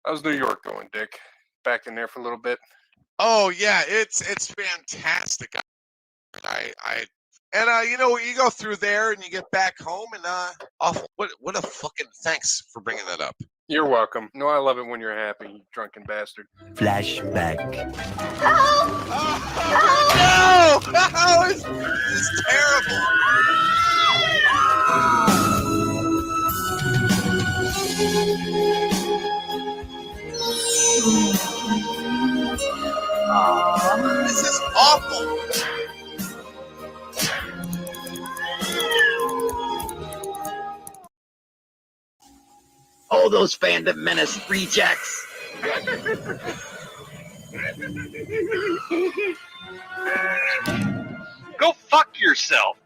How's New York going, Dick? Back in there for a little bit. Oh yeah, it's fantastic. You know, you go through there and you get back home and what a fucking thanks for bringing that up. You're welcome. No, I love it when you're happy, you drunken bastard. Flashback. Oh, no! Oh, this is terrible. This is awful. All those fandom menace rejects. Go fuck yourself.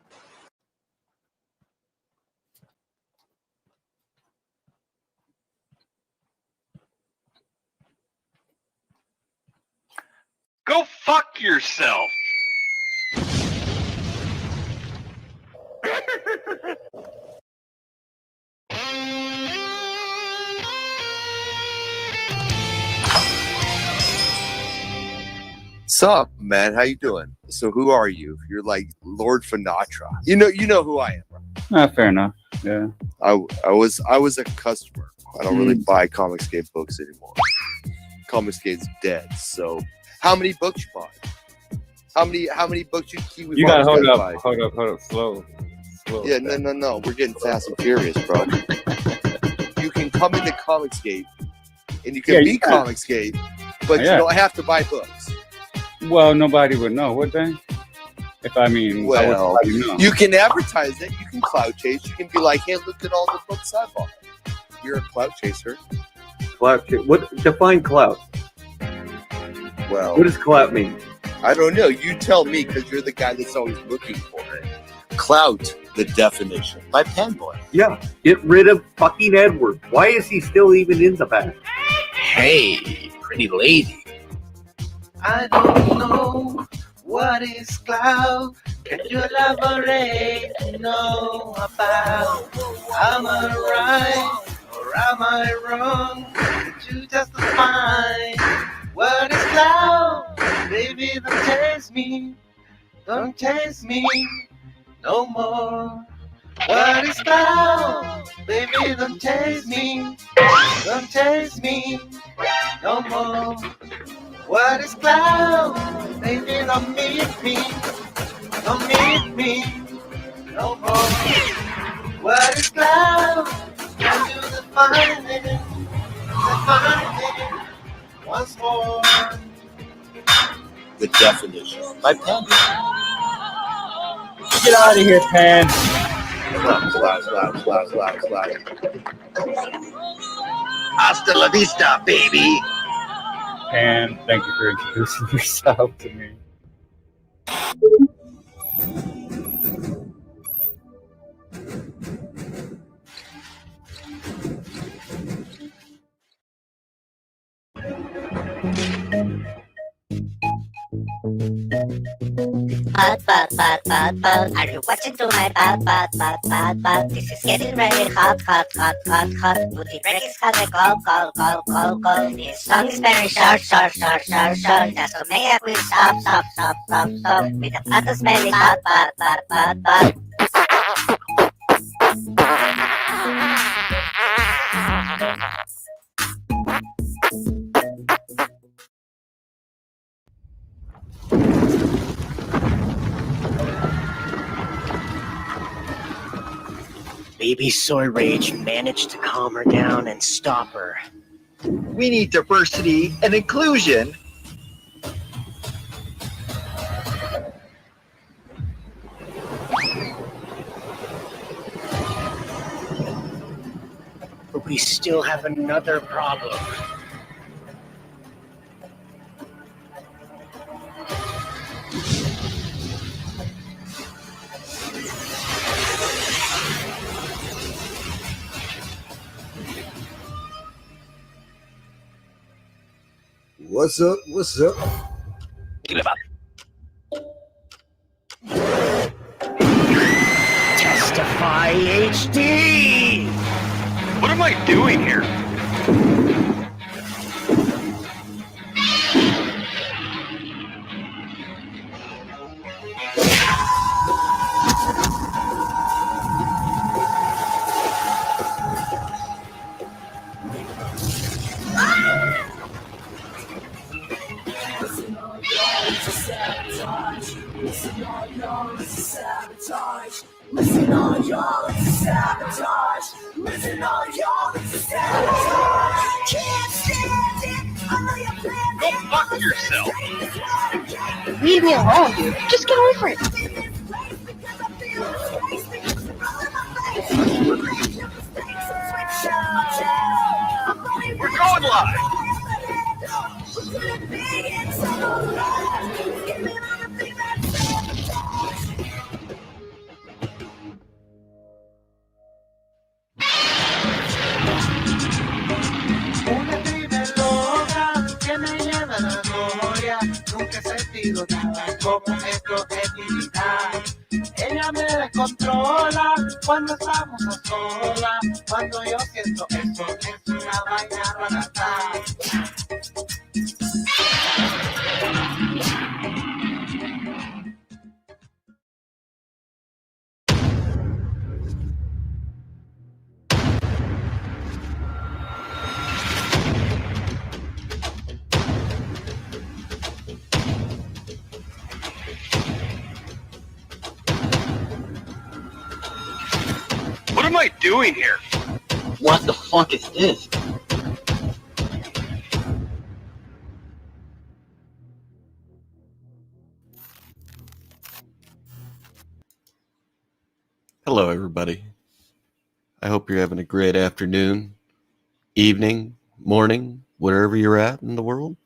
Go fuck yourself. Sup, man? How you doing? So who are you? You're like Lord Finatra. You know who I am. Fair enough. Yeah. I was a customer. I don't really buy Comicsgate books anymore. Comicsgate's dead. So how many books you bought? How many books you keep? You gotta hold up, slow. Yeah, no. We're getting fast and furious, bro. You can come into Comicsgate and you can be Comicsgate, but you don't have to buy books. Well, nobody would know, would they? Well, you can advertise it. You can clout chase. You can be like, hey, look at all the books I bought. You're a clout chaser. Clout. What define clout? Well, what does clout mean? I don't know. You tell me, because you're the guy that's always looking for it. Clout, the definition. By Penboy. Yeah. Get rid of fucking Edward. Why is he still even in the back? Hey, pretty lady. I don't know what is cloud. Can you elaborate to know about? Am I right or am I wrong? To justify what is cloud? Baby, don't chase me. Don't chase me no more. What is cloud? Baby, don't chase me. Don't chase me no more. What is cloud? Baby, don't meet me. Don't meet me no more. What is cloud? Can you define it? Define it once more. The definition. By Penboy. Get out of here, Pan. Slap. Hasta la vista, baby. Pan, thank you for introducing yourself to me. Are you watching through my bad? This is getting really hot. Booty break is coming, go. This song is very short. That's what make it will stop. With the bad smelling bad. Baby's soy rage managed to calm her down and stop her. We need diversity and inclusion. But we still have another problem. What's up? Get him up. HD! What am I doing here? Go fuck yourself. Leave me alone, dude. Just get over it. We're going live. Una tribu loca que me lleva a la gloria. Nunca he sentido nada como esto es mi vida. Ella me descontrola cuando estamos a solas. Cuando yo siento eso es una vaina barata. What am I doing here? What the fuck is this? Hello, everybody. I hope you're having a great afternoon, evening, morning, wherever you're at in the world.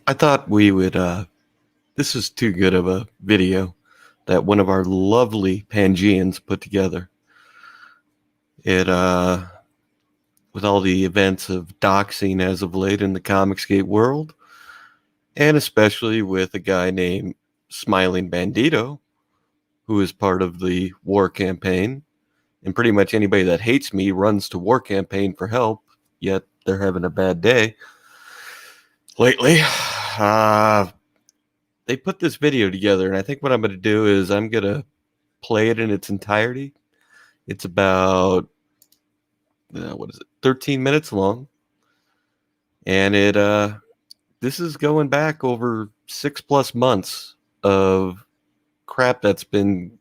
I thought we would, this is too good of a video that one of our lovely Pangeans put together. It, with all the events of doxing as of late in the Comicsgate world, and especially with a guy named SmilingBandito, who is part of the WarCampaign, and pretty much anybody that hates me runs to WarCampaign for help, yet they're having a bad day lately. They put this video together, and I think what I'm going to do is I'm going to play it in its entirety. It's about, 13 minutes long, and this is going back over 6+ months of crap that's been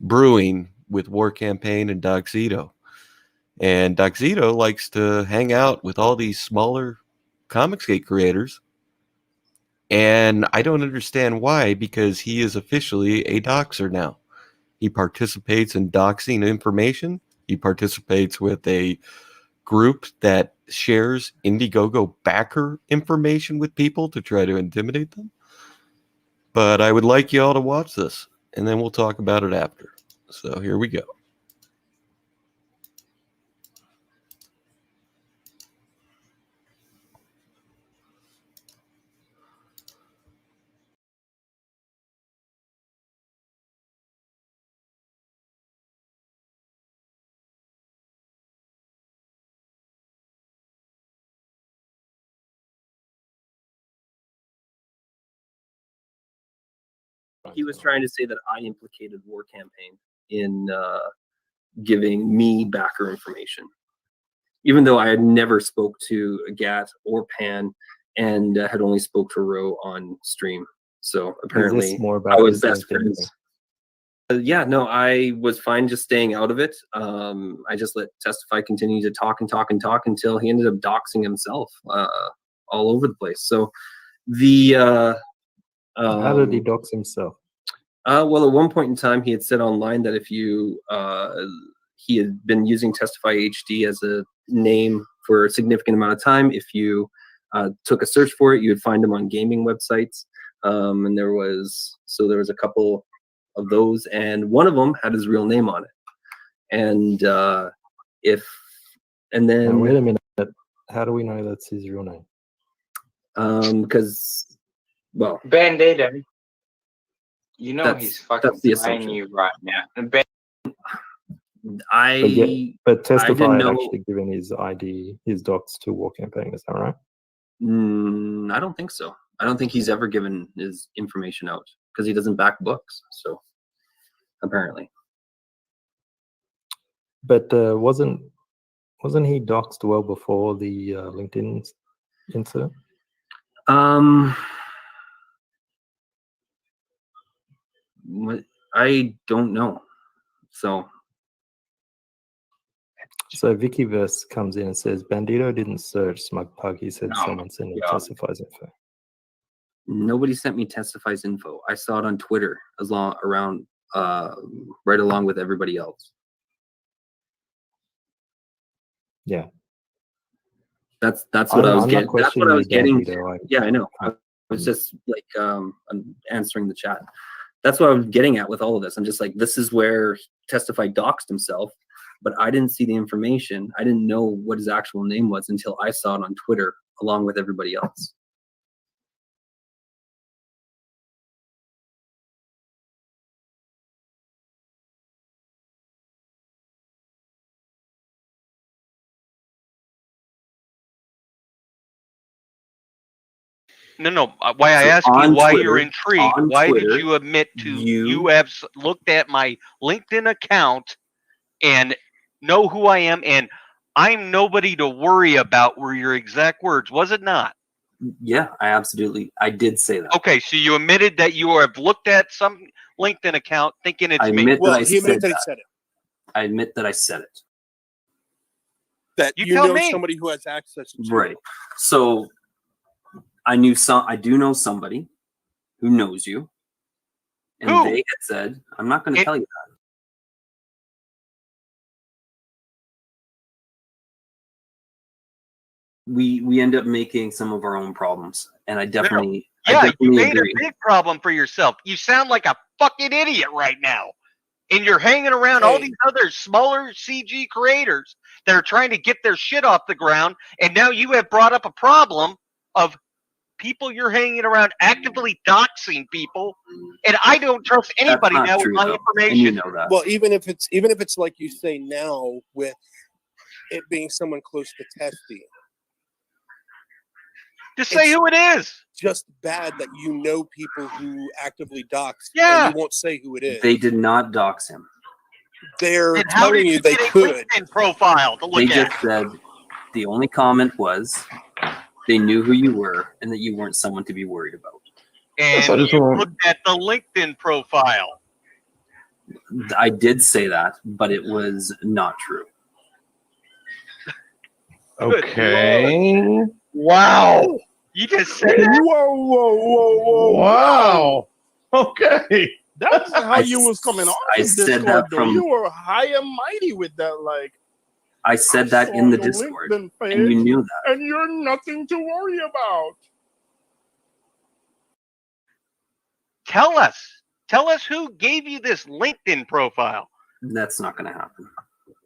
brewing with WarCampaign and Doxito. And Doxito likes to hang out with all these smaller Comicsgate creators, and I don't understand why, because he is officially a doxer now. He participates in doxing information. He participates with a group that shares IndieGoGo Backer information with people to try to intimidate them. But I would like you all to watch this, and then we'll talk about it after. So here we go. He was trying to say that I implicated WarCampaign in giving me backer information, even though I had never spoke to Gat or Pan, and had only spoke to Ro on stream. So apparently, I was best friends. Yeah, no, I was fine just staying out of it. I just let Testify continue to talk and talk and talk until he ended up doxing himself all over the place. So the how did he dox himself? Well, at one point in time, he had said online that if you, he had been using Testify HD as a name for a significant amount of time. If you took a search for it, you would find him on gaming websites. And there was a couple of those, and one of them had his real name on it. And then now, wait a minute, how do we know that's his real name? Because, well, Bandito, you know he's fucking playing you right now. But Testify didn't had know. actually given his ID, his docs to WarCampaign. Is that right? I don't think so. I don't think he's ever given his information out because he doesn't back books. So apparently. But wasn't he doxed well before the LinkedIn incident? I don't know. So Vickyverse comes in and says Bandito didn't search Smug Pug. He said No. someone sent him Yeah. Testifies info. Nobody sent me Testifies info. I saw it on Twitter right along with everybody else. Yeah. That's what I was getting. That's what I was getting. Bandito. Yeah, I know. I was just like I'm answering the chat. That's what I was getting at with all of this. I'm just like, this is where Testify doxed himself, but I didn't see the information. I didn't know what his actual name was until I saw it on Twitter along with everybody else. No. Why I So ask you on why Twitter- you're intrigued? on Why Twitter, did you admit to you- you have looked at my LinkedIn account and know who I am, and I'm nobody to worry about? Were your exact words? Was it not? Yeah, I did say that. Okay, so you admitted that you have looked at some LinkedIn account thinking it's I me. admit that I he said admitted that he that. said it. I admit that I said it. That You you tell know me. somebody who has access to. Right. So I do know somebody who knows you. And Who? they had said, I'm not going to tell you that. We end up making some of our own problems. And I definitely, Yeah, you made agree. a big problem for yourself. You sound like a fucking idiot right now. And you're hanging around all these other smaller CG creators that are trying to get their shit off the ground. And now you have brought up a problem of people you're hanging around actively doxing people. And I don't trust anybody not now true, with my though. information. And you know that. Well, even if it's like you say now, with it being someone close to Testy, just say who it is. Just bad that you know people who actively dox. Yeah. And you won't say who it is. They did not dox him. They're And how telling did you they get a could. LinkedIn profile to look They at? just said the only comment was they knew who you were and that you weren't someone to be worried about. And you looked at the LinkedIn profile. I did say that, but it was not true. Okay. Wow. You just said that? Whoa. Wow. Okay. That's how I you was coming off I in said Discord, that though. from- You were high and mighty with that, like. I said that in the Discord, and you knew that. And you're nothing to worry about. Tell us who gave you this LinkedIn profile. That's not going to happen.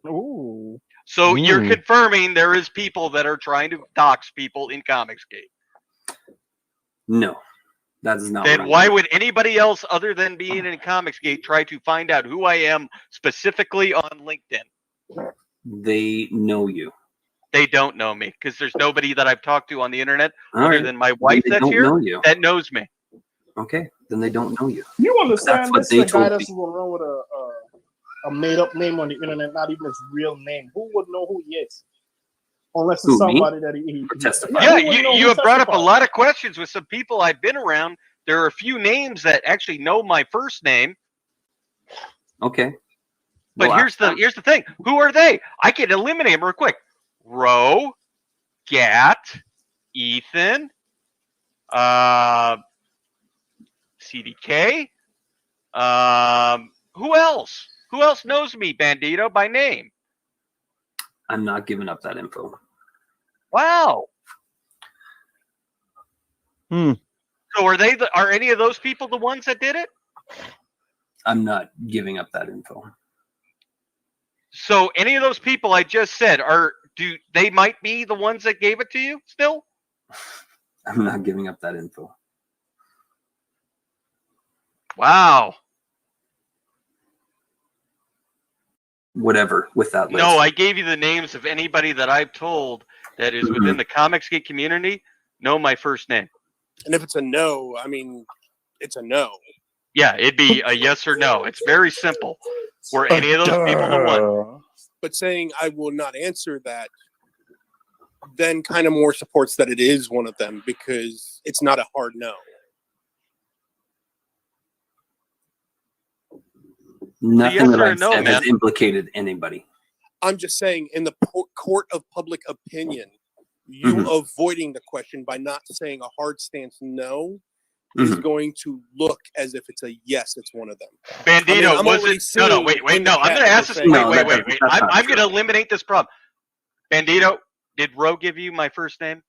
Ooh. So you're confirming there is people that are trying to dox people in Comicsgate. No, that is not. Then what why would anybody else other than being in Comicsgate try to find out who I am specifically on LinkedIn? They know you. They don't know me because there's nobody that I've talked to on the internet All other right. than my Then wife they that's don't here know you. that knows me. Okay, then they don't know you. You That's understand what this they is a guy told that's me. going around with a made-up name on the internet, not even his real name. Who would know who he is? Unless it's Who, me? somebody that he Testify. Yeah, who would know you who have brought up a testified? lot of questions with some people I've been around. There are a few names that actually know my first name. Okay. But Well, here's the thing. Who are they? I can eliminate them real quick. Ro, Gat, Ethan, CDK. Who else? Who else knows me, Bandito, by name? I'm not giving up that info. Wow. Hmm. So are any of those people the ones that did it? I'm not giving up that info. So any of those people I just said they might be the ones that gave it to you still? I'm not giving up that info. Wow. whatever with that list. No, I gave you the names of anybody that I've told that is within the Comicsgate community. Know my first name. And if it's a no, I mean, it's a no. Yeah, it'd be a yes or no. It's very simple. Were any of those people the one? But saying I will not answer that then kind of more supports that it is one of them because it's not a hard no. Nothing yes that or I've no, said has man. implicated anybody. I'm just saying, in the court of public opinion, you avoiding the question by not saying a hard stance no is going to look as if it's a yes, it's one of them. Bandito, I'm was already it? No, seeing wait. in the No, I'm chat going to ask this. saying- Wait. I'm going to eliminate this problem. Bandito, did Ro give you my first name?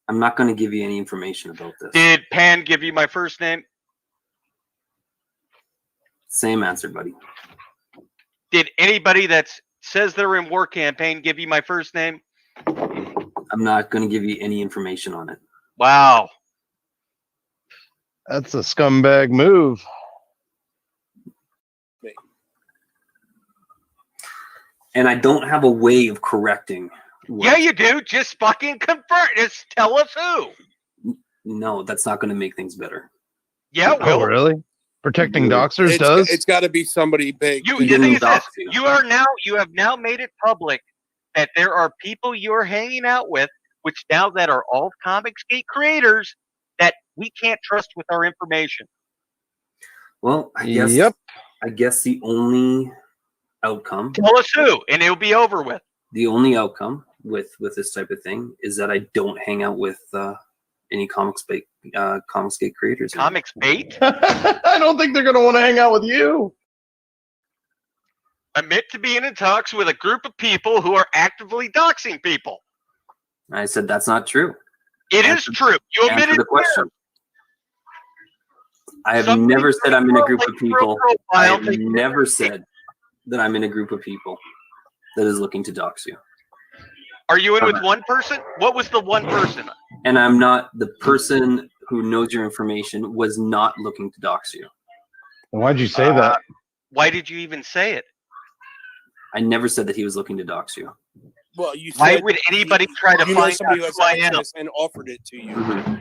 I'm not going to give you any information about this. Did Pan give you my first name? Same answer, buddy. Did anybody that says they're in WarCampaign give you my first name? I'm not going to give you any information on it. Wow. That's a scumbag move. And I don't have a way of correcting. Yeah, you do. Just fucking confirm. Just tell us who. No, that's not going to make things better. Yeah, Oh, really? Protecting doxers does? It's got to be somebody big. The thing is this, you have now made it public that there are people you're hanging out with, which now that are all Comicsgate creators, that we can't trust with our information. Well, I guess the only outcome. Tell us who, and it'll be over with. The only outcome with this type of thing is that I don't hang out with any Comicsgate creators. Comicsgate? I don't think they're going to want to hang out with you. Admit to being in talks with a group of people who are actively doxing people. I said that's not true. It is true. You admitted the question. I have never said I'm in a group of people. I have never said that I'm in a group of people that is looking to dox you. Are you in with one person? What was the one person? And I'm not the person who knows your information was not looking to dox you. Why'd you say that? Why did you even say it? I never said that he was looking to dox you. Well, you said, why would anybody try to find somebody out who has who I am? access and offered it to you?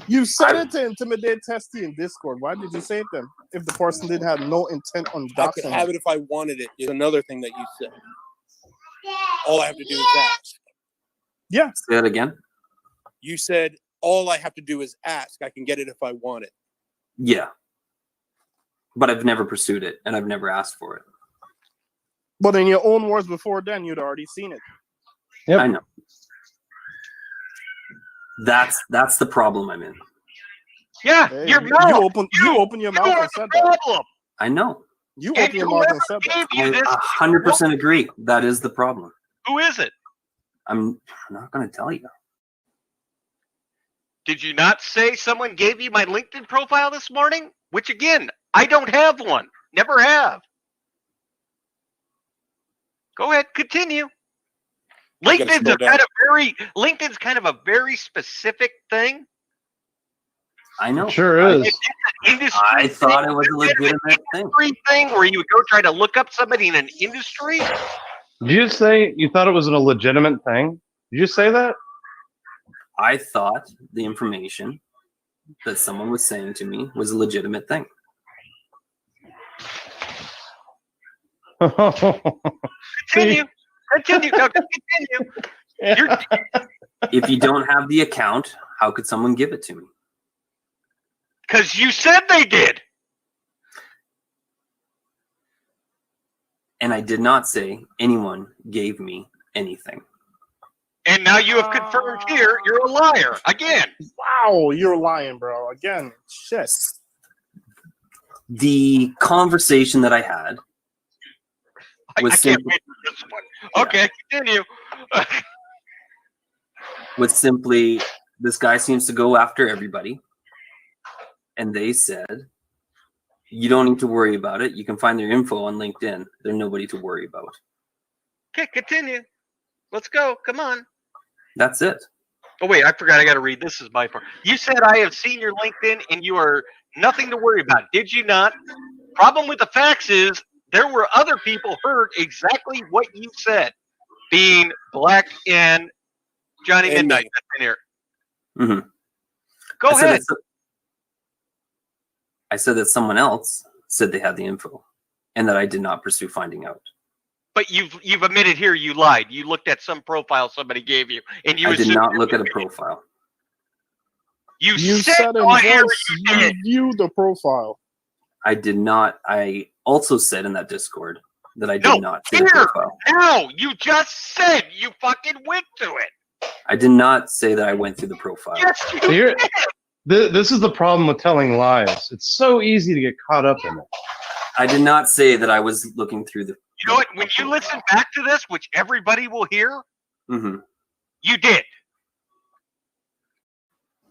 You said it to intimidate Testy in Discord. Why did you say it then? If the person didn't have no intent on I could doxing. have it if I wanted it. Is another thing that you said. All I have to do is ask. Yeah. Say that again. You said all I have to do is ask. I can get it if I want it. Yeah. But I've never pursued it, and I've never asked for it. But in your own words before then, you'd already seen it. Yep. I know. That's the problem I'm in. Yeah, Hey, you're you open your mouth and said that. problem. I know. You open your mouth and said that. I 100% agree. That is the problem. Who is it? I'm not going to tell you. Did you not say someone gave you my LinkedIn profile this morning? Which again, I don't have one. Never have. Go ahead, continue. LinkedIn's kind of a very specific thing. I know. Sure is. I thought it was a legitimate thing. Where you would go try to look up somebody in an industry. Did you say you thought it was a legitimate thing? Did you say that? I thought the information that someone was saying to me was a legitimate thing. Continue. No, continue. If you don't have the account, how could someone give it to me? Because you said they did. And I did not say anyone gave me anything. And now you have confirmed here you're a liar again. Wow, you're lying, bro. Again, shit. The conversation that I had was I can't wait for this one. Okay, continue. was simply, this guy seems to go after everybody. And they said, you don't need to worry about it. You can find their info on LinkedIn. They're nobody to worry about. Okay, continue. Let's go. Come on. That's it. Oh, wait, I forgot. I got to read. This is my part. You said I have seen your LinkedIn and you are nothing to worry about. Did you not? Problem with the facts is there were other people heard exactly what you said, being Black and Johnny And Midnight me. that's in here. Mm-hmm. Go ahead. I said that someone else said they had the info, and that I did not pursue finding out. But you've admitted here you lied. You looked at some profile somebody gave you, and you I did assumed not look at a profile. You said said in on here voice you you did. viewed the profile. I did not. I also said in that Discord that I did not see the profile. No, you just said you fucking went to it. I did not say that I went through the profile. Yes, you So did. this is the problem with telling lies. It's so easy to get caught up in it. I did not say that I was looking through the. You know what? When you listen back to this, which everybody will hear, Mm-hmm. you did.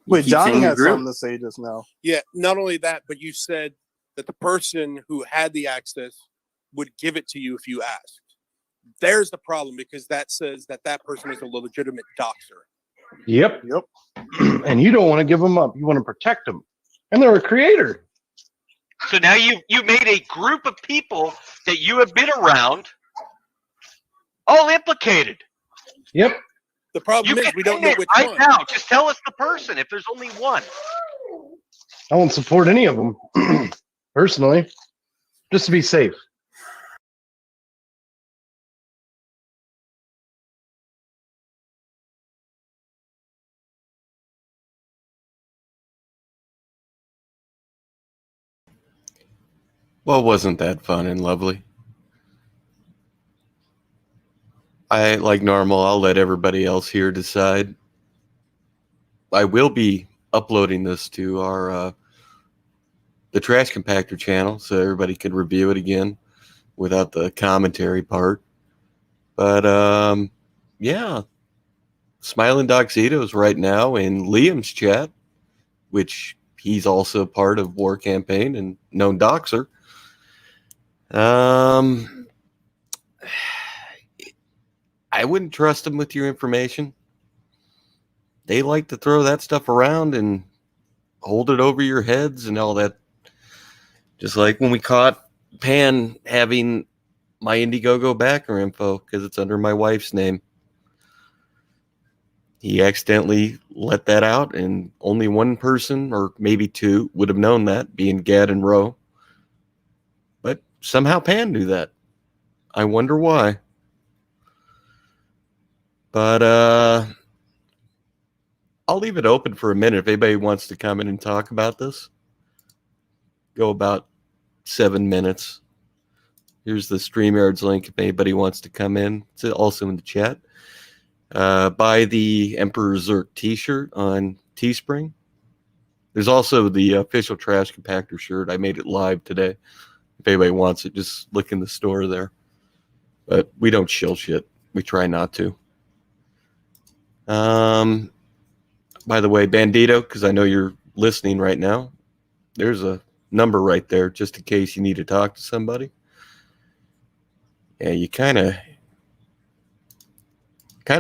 Wait, keep Johnny saying you had grew? something to say just now. Yeah, not only that, but you said that the person who had the access would give it to you if you asked. There's the problem, because that says that that person is a legitimate doxer. Yep. And you don't want to give them up. You want to protect them. And they're a creator. So now you made a group of people that you have been around all implicated. Yep. The problem You is can we don't end know it which right one. now. Just tell us the person if there's only one. I won't support any of them, personally, just to be safe. Well, wasn't that fun and lovely? I, like normal, I'll let everybody else here decide. I will be uploading this to our the Trash Compactor channel so everybody can review it again without the commentary part. But yeah, SmilingBandito is right now in Liam's chat, which he's also part of WarCampaign and known doxer. I wouldn't trust them with your information. They like to throw that stuff around and hold it over your heads and all that. Just like when we caught Pan having my IndieGoGo Backer info because it's under my wife's name. He accidentally let that out, and only one person, or maybe two, would have known that, being Gad and Roe. But somehow Pan knew that. I wonder why. But I'll leave it open for a minute if anybody wants to come in and talk about this. Go about 7 minutes. Here's the StreamYard's link if anybody wants to come in. It's also in the chat. Buy the Emperor Zerk t-shirt on Teespring. There's also the official Trash Compactor shirt. I made it live today. If anybody wants it, just look in the store there. But we don't shill shit. We try not to. By the way, Bandito, because I know you're listening right now, there's a number right there just in case you need to talk to somebody. Yeah, you kind of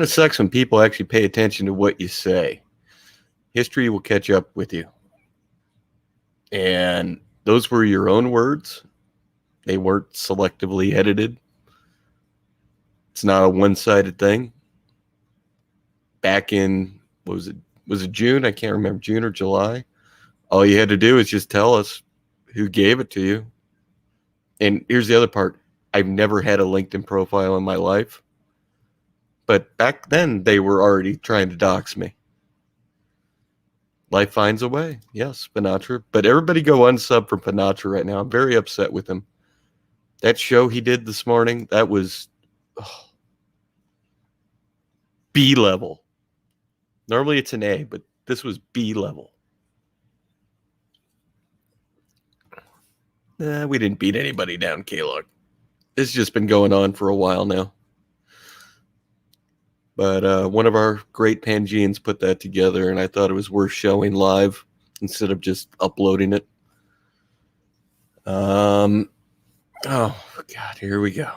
sucks when people actually pay attention to what you say. History will catch up with you. And those were your own words. They weren't selectively edited. It's not a one-sided thing. Back in, what was it? Was it June? I can't remember, June or July. All you had to do is just tell us who gave it to you. And here's the other part. I've never had a LinkedIn profile in my life. But back then, they were already trying to dox me. Life finds a way. Yes, Panatra. But everybody go unsub from Panatra right now. I'm very upset with him. That show he did this morning, that was B level. Normally it's an A, but this was B level. We didn't beat anybody down, K-Log. It's just been going on for a while now. But one of our great Pangeans put that together, and I thought it was worth showing live instead of just uploading it. Oh, God, here we go.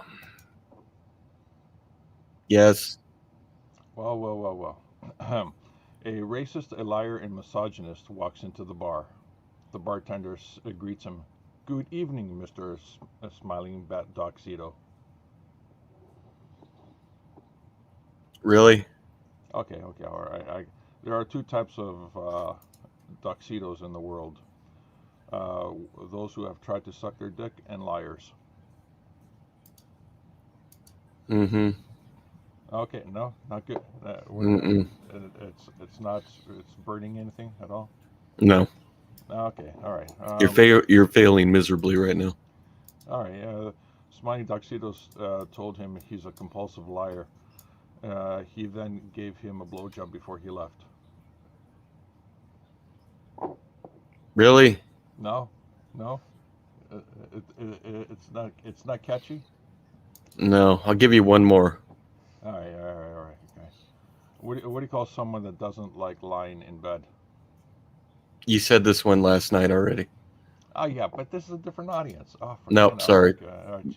Yes. Well. A racist, a liar, and misogynist walks into the bar. The bartender greets him. Good evening, Mr. Smiling Bat Doxito. Really? Okay, all right. There are two types of Doxitos in the world. Those who have tried to suck their dick and liars. Mm-hmm. Okay, no, not good. It's burning anything at all? No. Okay, all right. You're failing miserably right now. All right. Smiling Doxitos told him he's a compulsive liar. He then gave him a blowjob before he left. Really? No. It's not catchy. No. I'll give you one more. All right. Okay. What do you call someone that doesn't like lying in bed? You said this one last night already. Oh yeah, but this is a different audience. Oh, Nope, sorry.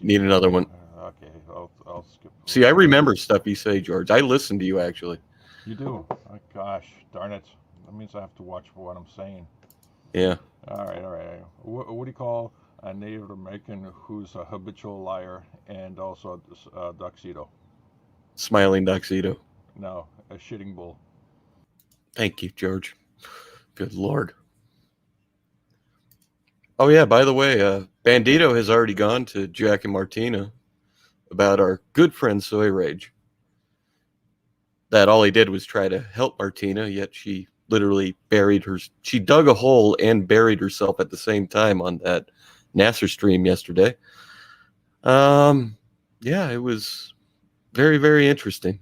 Need another one. Okay, I'll skip. See, I remember stuff you say, George. I listen to you actually. You do? Oh, gosh, darn it! That means I have to watch for what I'm saying. Yeah. All right. What do you call a Native American who's a habitual liar and also a Doxito? Smiling Doxito. No, a shitting bull. Thank you, George. Good Lord. Oh yeah, by the way, Bandito has already gone to Jack and Martina about our good friend Soy Rage. That all he did was try to help Martina, yet she literally she dug a hole and buried herself at the same time on that Nasser stream yesterday. Yeah, it was very, very interesting.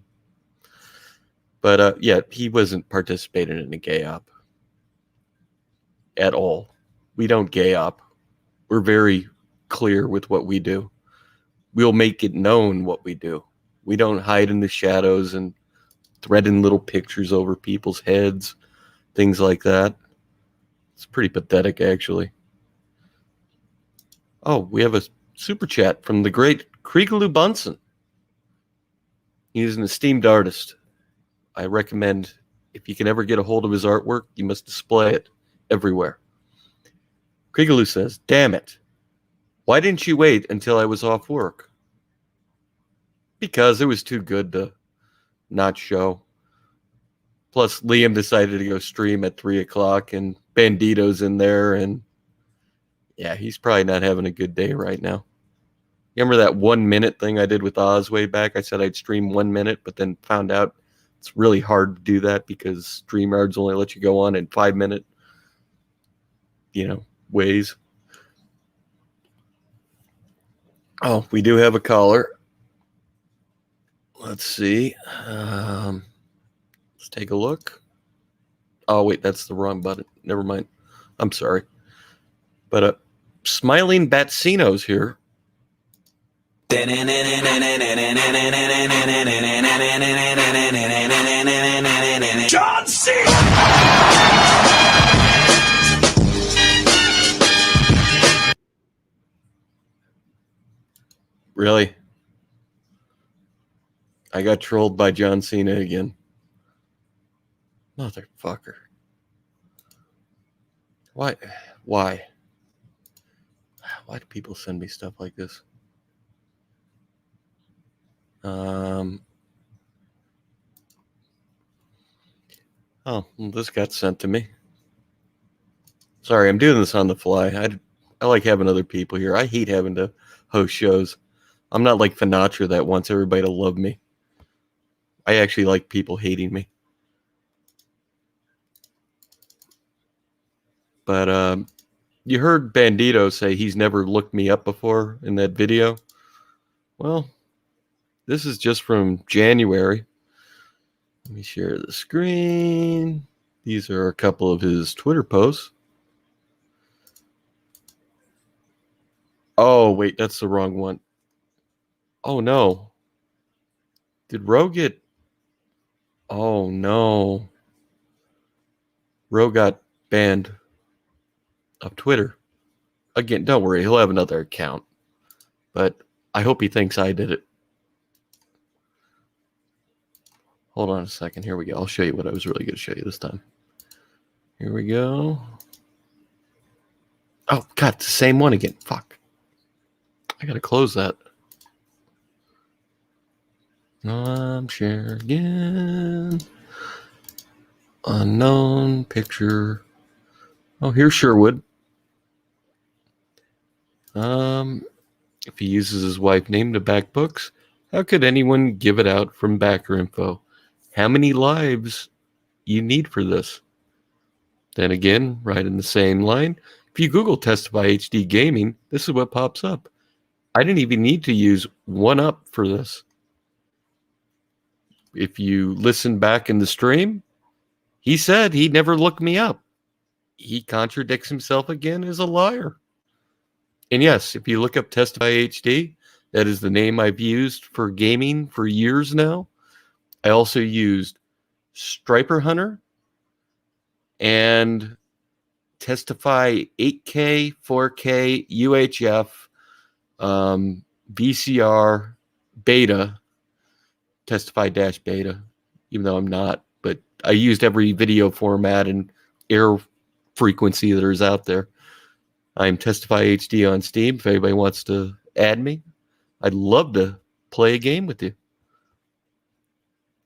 But yeah, he wasn't participating in a gay op at all. We don't gay op. We're very clear with what we do. We'll make it known what we do. We don't hide in the shadows and threading little pictures over people's heads, things like that. It's pretty pathetic, actually. Oh, we have a super chat from the great Kriegelu Bunsen. He's an esteemed artist. I recommend, if you can ever get a hold of his artwork, you must display it everywhere. Kriegelu says, "Damn it. Why didn't you wait until I was off work?" Because it was too good to not show. Plus, Liam decided to go stream at 3 o'clock, and Bandito's in there, and yeah, he's probably not having a good day right now. Remember that 1 minute thing I did with Oz way back? I said I'd stream 1 minute, but then found out it's really hard to do that because StreamYards only let you go on in 5 minute, ways. Oh, we do have a caller. Let's see. Let's take a look. Oh, wait, that's the wrong button. Never mind. I'm sorry. But Smiling Batsino's here. John C. Really? I got trolled by John Cena again. Motherfucker. Why? Why do people send me stuff like this? Oh, well, this got sent to me. Sorry, I'm doing this on the fly. I like having other people here. I hate having to host shows. I'm not like Finatra that wants everybody to love me. I actually like people hating me. But you heard Bandito say he's never looked me up before in that video. Well, this is just from January. Let me share the screen. These are a couple of his Twitter posts. Oh, wait, that's the wrong one. Oh, no. Did Ro get... Oh, no. Ro got banned of Twitter. Again, don't worry. He'll have another account. But I hope he thinks I did it. Hold on a second. Here we go. I'll show you what I was really going to show you this time. Here we go. Oh, God, it's the same one again. Fuck. I got to close that. I'm share again. Unknown picture. Oh, here's Sherwood. If he uses his wife name to back books, how could anyone give it out from backer info? How many lives you need for this? Then again, right in the same line, if you Google Testify HD Gaming, this is what pops up. I didn't even need to use 1UP for this. If you listen back in the stream, he said he never looked me up. He contradicts himself again as a liar. And yes, if you look up Testify HD, that is the name I've used for gaming for years now. I also used Striper Hunter and Testify 8K, 4K, UHF, VCR, Beta, Testify-Beta, even though I'm not. But I used every video format and air frequency that is out there. I'm Testify HD on Steam. If anybody wants to add me, I'd love to play a game with you.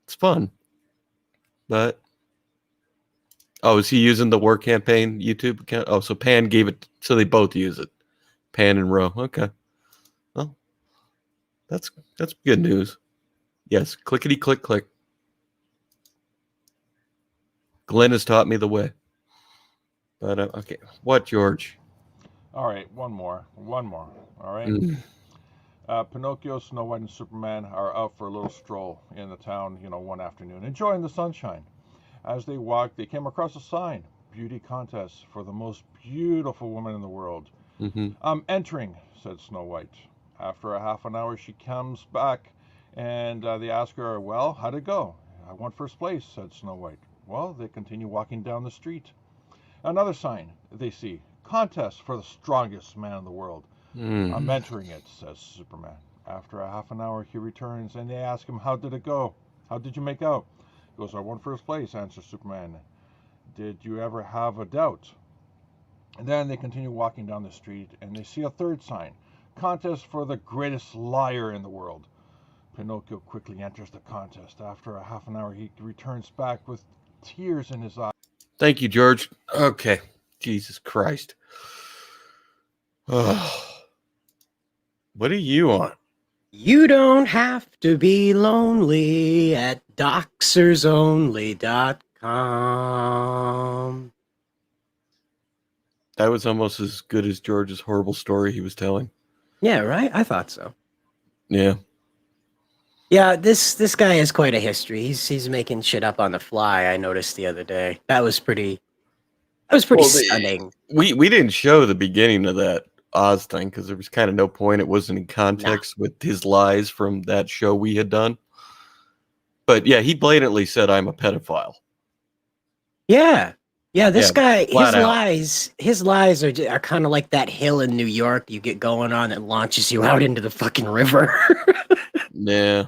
It's fun. But, oh, is he using the WarCampaign YouTube account? Oh, so Pan gave it, so they both use it. Pan and Roe. Okay. Well, that's good news. Yes, clickety click click. Glenn has taught me the way. But, okay. What, George? All right, one more. All right. Pinocchio, Snow White, and Superman are out for a little stroll in the town, one afternoon, enjoying the sunshine. As they walked, they came across a sign: beauty contest for the most beautiful woman in the world. I'm entering, said Snow White. After a half an hour, she comes back, and they ask her, well, how'd it go? I won first place, said Snow White. Well, they continue walking down the street. Another sign they see: contest for the strongest man in the world. I'm entering it, says Superman. After a half an hour, he returns, and they ask him, how did it go? How did you make out? He goes, I won first place, answers Superman. Did you ever have a doubt? And then they continue walking down the street, and they see a third sign: contest for the greatest liar in the world. Pinocchio quickly enters the contest. After a half an hour, he returns back with tears in his eyes. Thank you, George. Okay. Jesus Christ. Oh. What are you on? You don't have to be lonely at doxersonly.com. That was almost as good as George's horrible story he was telling. Yeah, right? I thought so. Yeah. Yeah, this guy has quite a history. He's making shit up on the fly, I noticed the other day. That was pretty stunning. We didn't show the beginning of that Oz thing because there was kind of no point. It wasn't in context with his lies from that show we had done. But yeah, he blatantly said I'm a pedophile. Yeah. Yeah, this guy, flat out. his lies are kind of like that hill in New York you get going on that launches you out into the fucking river. Yeah.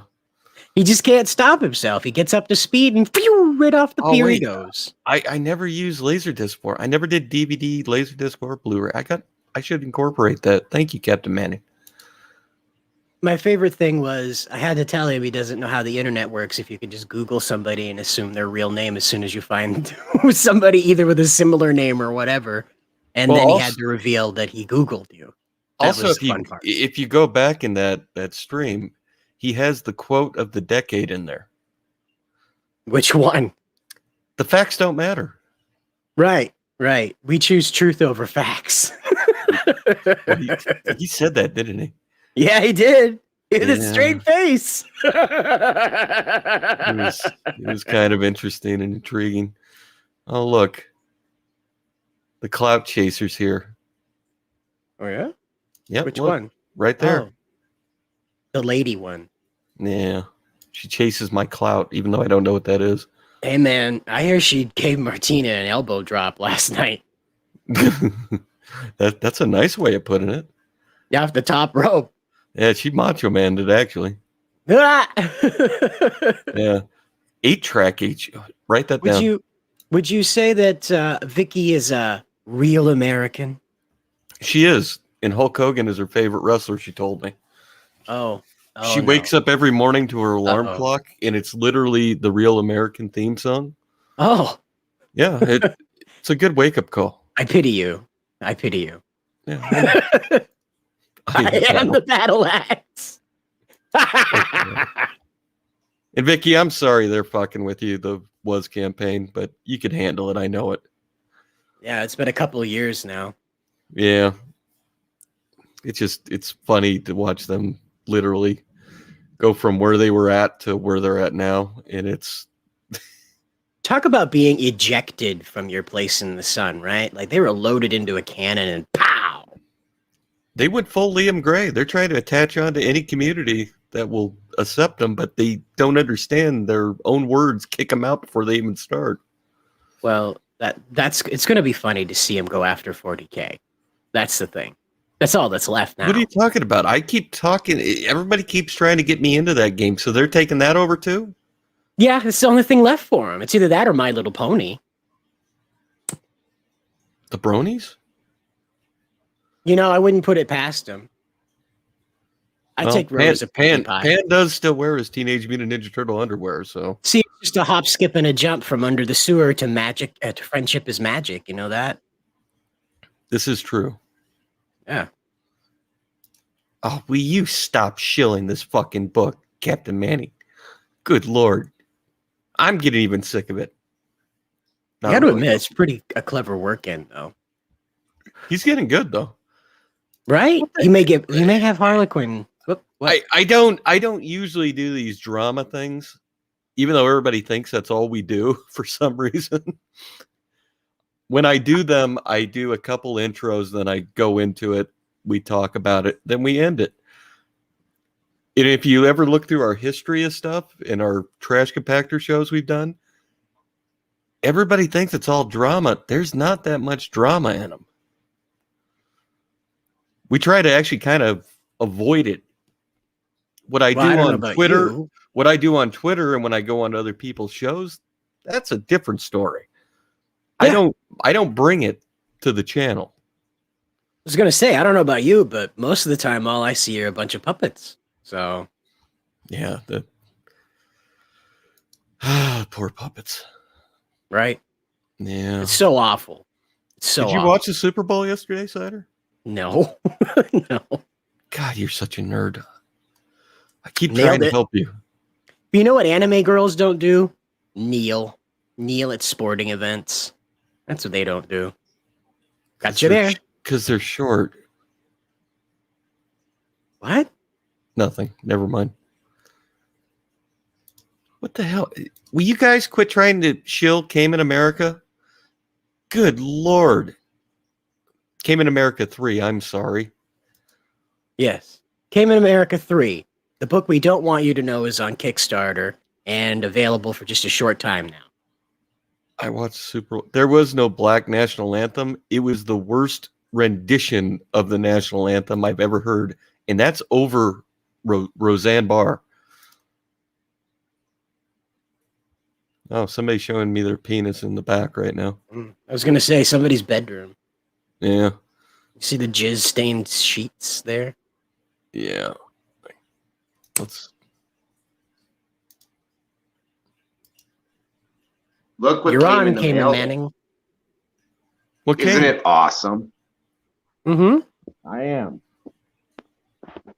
He just can't stop himself. He gets up to speed and phew, right off the pier he goes. I never used Laserdisc for. I never did DVD, Laserdisc, or Blu-ray. I should incorporate that. Thank you, Captain Manning. My favorite thing was I had to tell him he doesn't know how the internet works if you could just Google somebody and assume their real name as soon as you find somebody either with a similar name or whatever. And then he had to reveal that he Googled you. That Also, was the fun part. if you go back in that stream, he has the quote of the decade in there. Which one? The facts don't matter. Right. We choose truth over facts. Well, he said that, didn't he? Yeah, he did. With a straight face. It was kind of interesting and intriguing. Oh, look. The clout chasers here. Oh, yeah? Yep. Which look, one? Right there. Oh, the lady one. Yeah. She chases my clout, even though I don't know what that is. Hey, man, I hear she gave Martina an elbow drop last night. That's a nice way of putting it. Yeah, off the top rope. Yeah, she macho man did actually. Ah! Yeah. 8-track write that down. Would you say that Vicky is a real American? She is, and Hulk Hogan is her favorite wrestler. She told me. She wakes up every morning to her alarm clock, and it's literally the Real American theme song. Oh, yeah, it's a good wake up call. I pity you. I pity you. Yeah, I am the battle axe. And Vicky, I'm sorry they're fucking with you. The Was campaign, but you could handle it. I know it. Yeah, it's been a couple of years now. Yeah, it's funny to watch them literally go from where they were at to where they're at now, and it's talk about being ejected from your place in the sun, right? Like they were loaded into a cannon and pow. They went full Liam Gray. They're trying to attach on to any community that will accept them, but they don't understand their own words. Kick them out before they even start. Well, it's going to be funny to see him go after 40K. That's the thing. That's all that's left now. What are you talking about? I keep talking. Everybody keeps trying to get me into that game, so they're taking that over too? Yeah, it's the only thing left for him. It's either that or My Little Pony. The bronies? You know, I wouldn't put it past him. I take Rose a Pan does still wear his Teenage Mutant Ninja Turtle underwear, so. See, it's just a hop, skip, and a jump from under the sewer to magic, to friendship is magic. You know that? This is true. Yeah. Oh, will you stop shilling this fucking book, Captain Manning? Good Lord. I'm getting even sick of it. I got to admit, it's pretty a clever work in, though. He's getting good, though. Right? He may have Harlequin. I don't usually do these drama things, even though everybody thinks that's all we do for some reason. When I do them, I do a couple intros, then I go into it, we talk about it, then we end it. And if you ever look through our history of stuff and our trash compactor shows we've done, everybody thinks it's all drama. There's not that much drama in them. We try to actually kind of avoid it. What I do on Twitter, and when I go on other people's shows, that's a different story. Yeah. I don't bring it to the channel. I was gonna say, I don't know about you, but most of the time all I see are a bunch of puppets. So yeah, poor puppets. Right? Yeah. It's so awful. It's so Did you watch the Super Bowl yesterday, Cider? No. No. God, you're such a nerd. I keep trying to help you. But you know what anime girls don't do? Kneel at sporting events. That's what they don't do. Got you there. Because they're short. What? Nothing. Never mind. What the hell? Will you guys quit trying to shill Cayman America? Good Lord. Cayman America 3, I'm sorry. Yes. Cayman America 3. The book we don't want you to know is on Kickstarter and available for just a short time now. I watched Super. There was no Black National Anthem. It was the worst rendition of the national anthem I've ever heard, and that's over Roseanne Barr. Oh, somebody's showing me their penis in the back right now. I was going to say somebody's bedroom. Yeah. You see the jizz-stained sheets there? Yeah. Let's look what You're came on, in the Cayman mail. Manning. What Isn't came? it awesome? Mm-hmm. I am.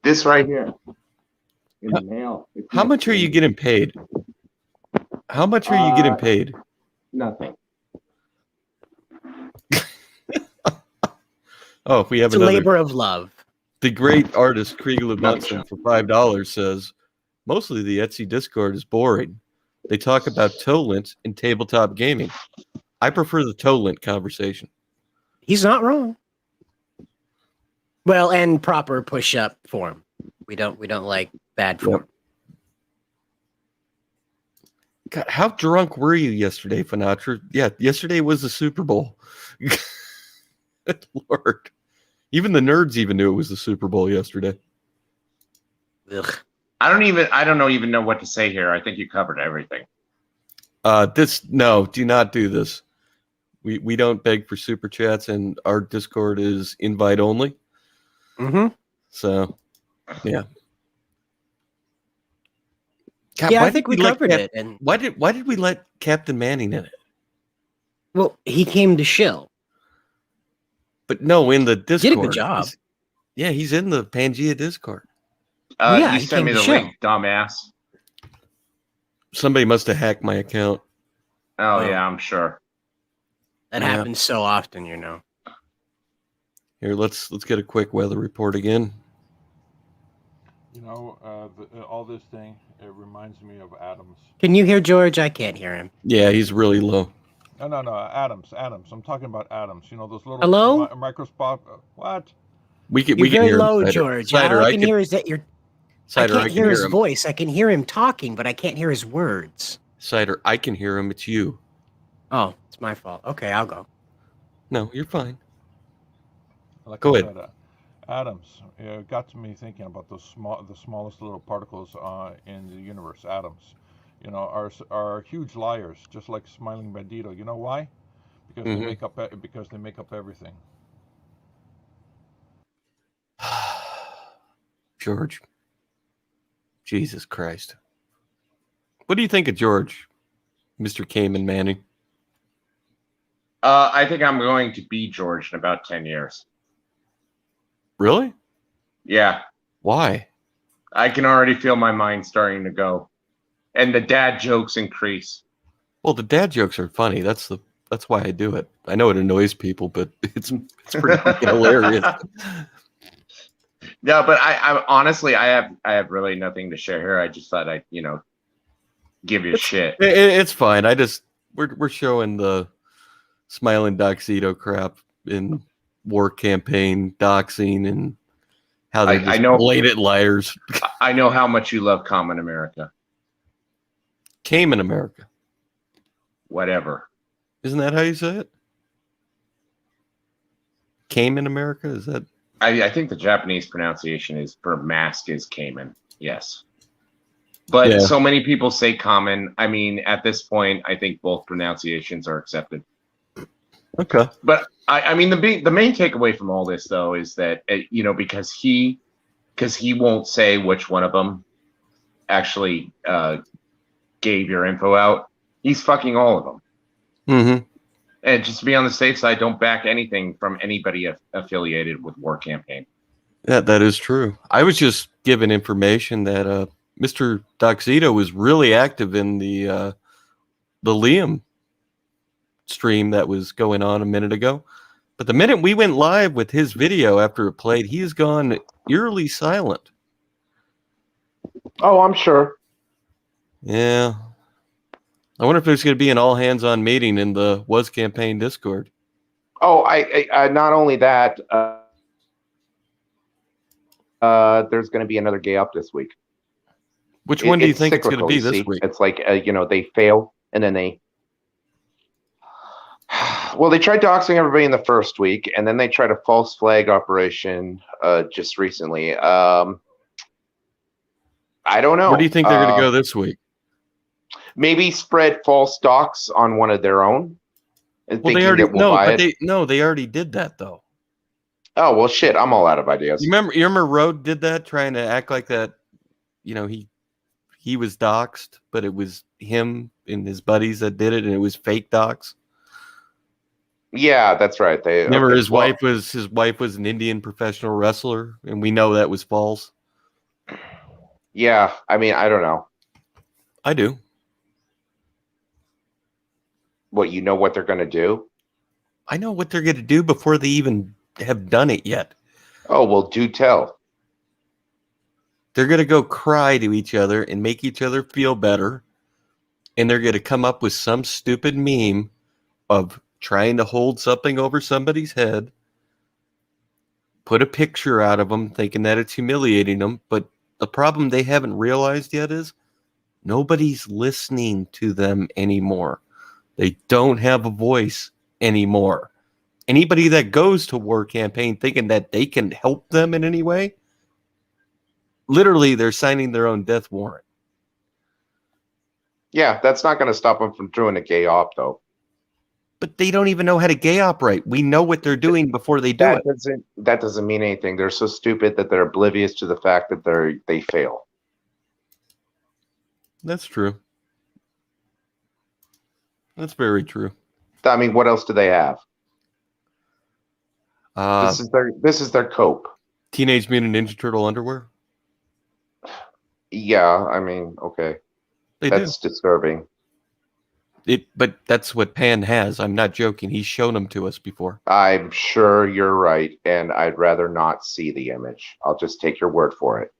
This right here in the mail. How much are you getting paid? How much are you getting paid? Nothing. Oh, if we have It's a another labor of love. The great artist Kriegler Bunsen for $5 says, mostly the Etsy Discord is boring. They talk about Toadlint and tabletop gaming. I prefer the Toadlint conversation. He's not wrong. Well, and proper push-up form. We don't like bad form. God, how drunk were you yesterday, Finatra? Yeah, yesterday was the Super Bowl. Good Lord. Even the nerds even knew it was the Super Bowl yesterday. Ugh. I don't even know what to say here. I think you covered everything. No, do not do this. We don't beg for super chats, and our Discord is invite only. Mm-hmm. So, yeah. God, Yeah, why I think did we let covered it. And why did we let Captain Manning in it? well, he came to shill. But no, in the Discord. Did a good job. He's in the Pangea Discord. Yeah, You he sent came me to the show. link, dumbass. Somebody must have hacked my account. Oh, yeah, I'm sure. That Yeah. happens so often, you know. Here, let's get a quick weather report again. You know, all this thing, it reminds me of Adams. Can you hear George? I can't hear him. Yeah, he's really low. No, Adams. I'm talking about Adams. You know, those little Hello? microscope. What? We can You're hear very low, him, Cider. George. Cider, All I can hear is that you're. Cider, I can't hear his voice. I can hear him talking, but I can't hear his words. Cider, I can hear him. It's you. Oh, it's my fault. Okay, I'll go. No, you're fine. Like Go I ahead. said, Adams. It got to me thinking about the smallest little particles in the universe. Atoms. You know, are huge liars, just like SmilingBandito. You know why? Because they make up everything. George. Jesus Christ. What do you think of George, Mr. Cayman Manning? I think I'm going to be George in about 10 years. Really? Yeah. Why? I can already feel my mind starting to go. And the dad jokes increase. Well, the dad jokes are funny. That's why I do it. I know it annoys people, but it's pretty fucking hilarious. No, but I honestly I have really nothing to share here. I just thought I'd, give you shit. It's fine. We're showing the Smiling Doxito crap in War Campaign, Doxing, and how they're just blatant liars. I know how much you love Common America. Cayman America. Whatever. Isn't that how you say it? Cayman America? Is that? I think the Japanese pronunciation is for mask is Cayman. Yes. But so many people say common. I mean, at this point, I think both pronunciations are accepted. Okay. But I mean, the main takeaway from all this, though, is that, because he won't say which one of them actually gave your info out, he's fucking all of them. Mm-hmm. And just to be on the safe side, don't back anything from anybody affiliated with WarCampaign. Yeah, that is true. I was just given information that Mr. Doxito was really active in the Liam stream that was going on a minute ago. But the minute we went live with his video after it played, he's gone eerily silent. Oh, I'm sure. Yeah. I wonder if there's going to be an all-hands-on meeting in the Was Campaign Discord. Oh, I not only that, there's going to be another gay up this week. Which one do you think it's going to be this week? It's like, they fail, and then they... Well, they tried doxing everybody in the first week, and then they tried a false flag operation just recently. I don't know. Where do you think they're going to go this week? Maybe spread false docs on one of their own. Well, they already did that though. Oh well, shit! I'm all out of ideas. You remember Rode did that, trying to act like that. He was doxed, but it was him and his buddies that did it, and it was fake docs. Yeah, that's right. His wife was an Indian professional wrestler, and we know that was false. Yeah, I mean, I don't know. I do. What, you know what they're going to do? I know what they're going to do before they even have done it yet. Oh, well, do tell. They're going to go cry to each other and make each other feel better. And they're going to come up with some stupid meme of trying to hold something over somebody's head, put a picture out of them thinking that it's humiliating them. But the problem they haven't realized yet is nobody's listening to them anymore. They don't have a voice anymore. Anybody that goes to War Campaign thinking that they can help them in any way, literally they're signing their own death warrant. Yeah, that's not going to stop them from doing a gay op, though. But they don't even know how to gay operate. We know what they're doing before they do it. That doesn't mean anything. They're so stupid that they're oblivious to the fact that they fail. That's true. That's very true. I mean, what else do they have? This is their cope. Teenage Mutant Ninja Turtle underwear. Yeah, I mean, okay, that's disturbing. But that's what Pan has. I'm not joking. He's shown them to us before. I'm sure you're right, and I'd rather not see the image. I'll just take your word for it.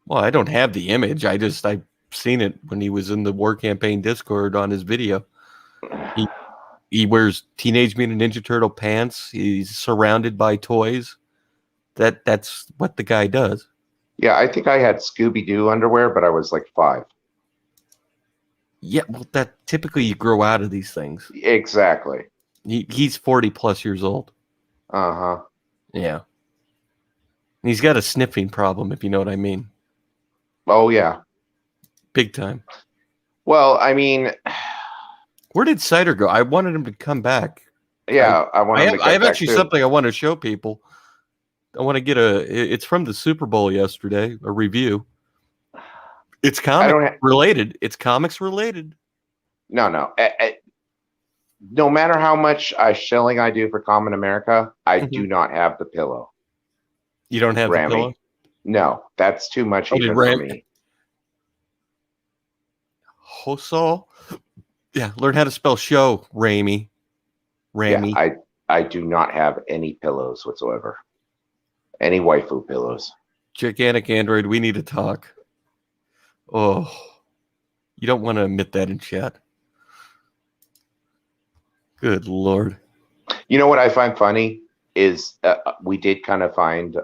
Well, I don't have the image. I've seen it when he was in the WarCampaign Discord on his video. He wears Teenage Mutant Ninja Turtle pants. He's surrounded by toys. That's what the guy does. Yeah, I think I had Scooby-Doo underwear, but I was like 5. Yeah, well, that typically you grow out of these things. Exactly. He's 40 plus years old. Uh-huh. Yeah. He's got a sniffing problem, if you know what I mean. Oh, yeah. Big time. Well, I mean... Where did Cider go? I wanted him to come back. Yeah, I have actually something I want to show people. I want to get it's from the Super Bowl yesterday, a review. It's related. It's comics related. No. No matter how much shilling I do for Common America, I do not have the pillow. You don't have the pillow? No, that's too much even for me. Hoso? Yeah, learn how to spell show, Ramy. Yeah, I do not have any pillows whatsoever. Any waifu pillows. Gigantic Android, we need to talk. Oh, you don't want to admit that in chat. Good Lord. You know what I find funny is we did kind of find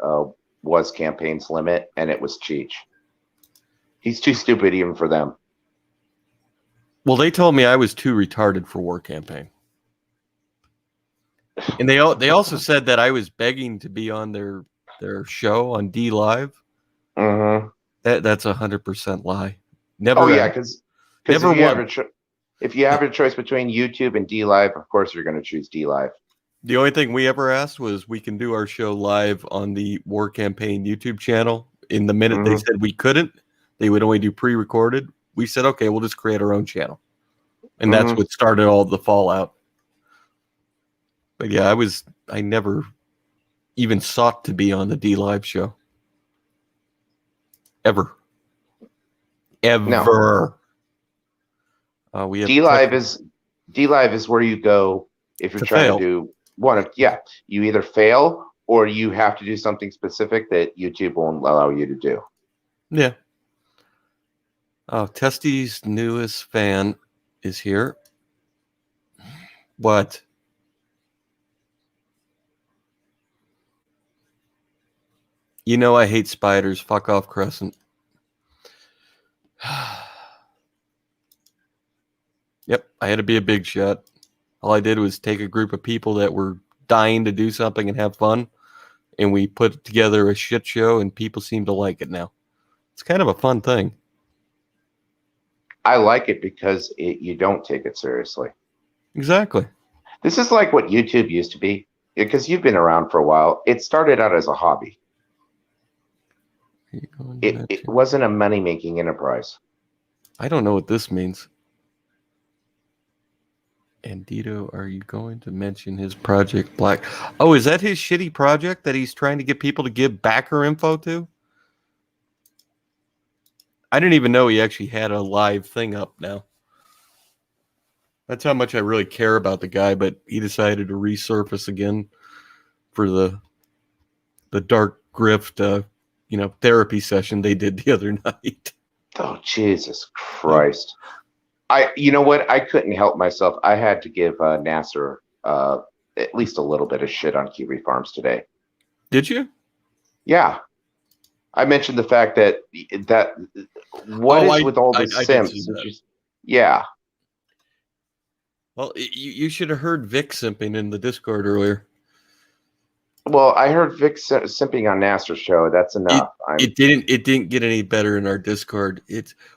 was Campaign's limit, and it was Cheech. He's too stupid even for them. Well, they told me I was too retarded for WarCampaign. And they also said that I was begging to be on their show on D Live. Mm-hmm. That's 100% lie. Never. Oh yeah, because never if you have a choice between YouTube and D Live, of course you're going to choose D Live. The only thing we ever asked was we can do our show live on the WarCampaign YouTube channel. In the minute they said we couldn't, they would only do pre-recorded. We said, okay, we'll just create our own channel. And that's what started all the fallout. But yeah, I never even sought to be on the D Live show. Ever. No. D Live is where you go if you're trying to do you either fail or you have to do something specific that YouTube won't allow you to do. Yeah. Oh, Testy's newest fan is here. What? You know I hate spiders. Fuck off, Crescent. Yep, I had to be a big shot. All I did was take a group of people that were dying to do something and have fun, and we put together a shit show, and people seem to like it now. It's kind of a fun thing. I like it because you don't take it seriously. Exactly. This is like what YouTube used to be, because you've been around for a while. It started out as a hobby. It wasn't a money-making enterprise. I don't know what this means. Bandito, are you going to mention his Project Black? Oh, is that his shitty project that he's trying to get people to give backer info to? I didn't even know he actually had a live thing up now. That's how much I really care about the guy, but he decided to resurface again for the dark grift, therapy session they did the other night. Oh, Jesus Christ. You know what? I couldn't help myself. I had to give Nasser at least a little bit of shit on Kiwi Farms today. Did you? Yeah. I mentioned the fact that with all the simps? Yeah. Well, you should have heard Vic simping in the Discord earlier. Well, I heard Vic simping on Nasser's show. That's enough. It didn't get any better in our Discord.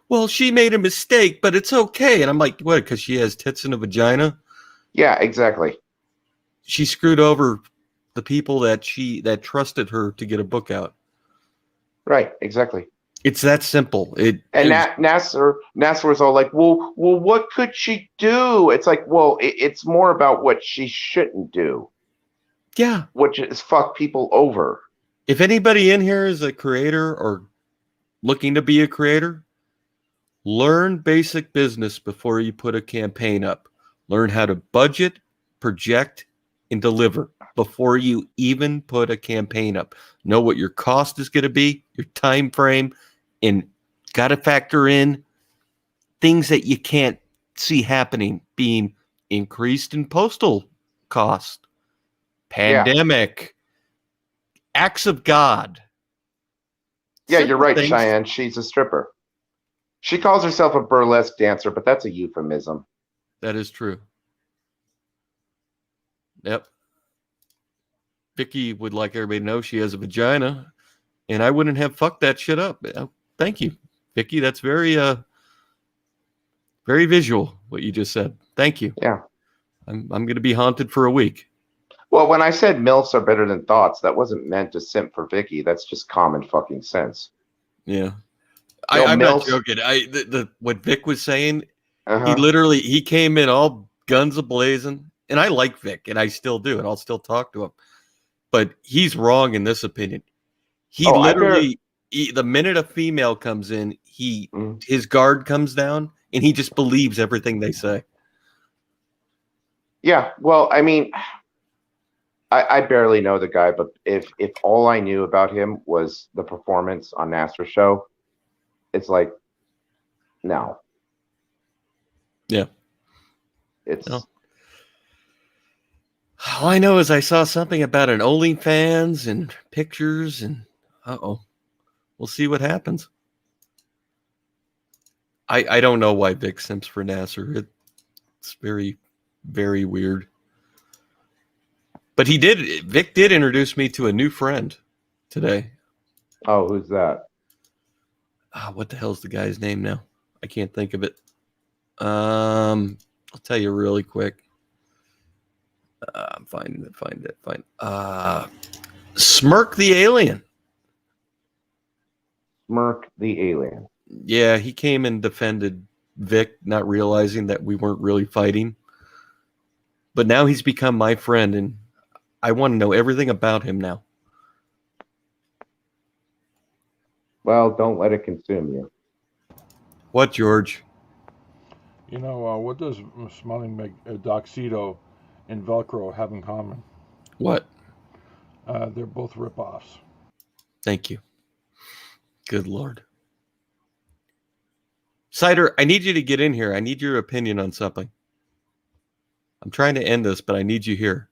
Well, she made a mistake, but it's okay. And I'm like, what? Because she has tits and a vagina? Yeah, exactly. She screwed over the people that trusted her to get a book out. Right, exactly. It's that simple. And Nasser was all like, well, what could she do? It's like, well, it's more about what she shouldn't do. Yeah. Which is fuck people over. If anybody in here is a creator or looking to be a creator, learn basic business before you put a campaign up. Learn how to budget, project, and deliver before you even put a campaign up. Know what your cost is going to be, your time frame, and got to factor in things that you can't see happening, being increased in postal cost, pandemic, acts of God. Yeah, you're right, things. Cheyenne. She's a stripper. She calls herself a burlesque dancer, but that's a euphemism. That is true. Yep. Vicky would like everybody to know she has a vagina, and I wouldn't have fucked that shit up. Thank you, Vicky. That's very very visual what you just said. Thank you. Yeah. I'm going to be haunted for a week. Well, when I said MILFs are better than thoughts, that wasn't meant to simp for Vicky. That's just common fucking sense. Yeah. No, I'm not MILFs joking. What Vic was saying, he came in all guns a-blazing, and I like Vic, and I still do, and I'll still talk to him. But he's wrong in this opinion. He literally, the minute a female comes in, his guard comes down, and he just believes everything they say. Yeah, well, I mean, I barely know the guy, but if all I knew about him was the performance on Nasser's show, it's like, no. Yeah. It's all I know is I saw something about an OnlyFans and pictures, and we'll see what happens. I don't know why Vic simps for Nasser. It's very, very weird. But Vic did introduce me to a new friend today. Oh, who's that? What the hell's the guy's name now? I can't think of it. I'll tell you really quick. Find it. Smirk the Alien. Smirk the Alien. Yeah, he came and defended Vic, not realizing that we weren't really fighting. But now he's become my friend, and I want to know everything about him now. Well, don't let it consume you. What, George? You know, what does Doxito and Velcro have in common? What? They're both ripoffs. Thank you. Good Lord. Cider, I need you to get in here. I need your opinion on something. I'm trying to end this, but I need you here.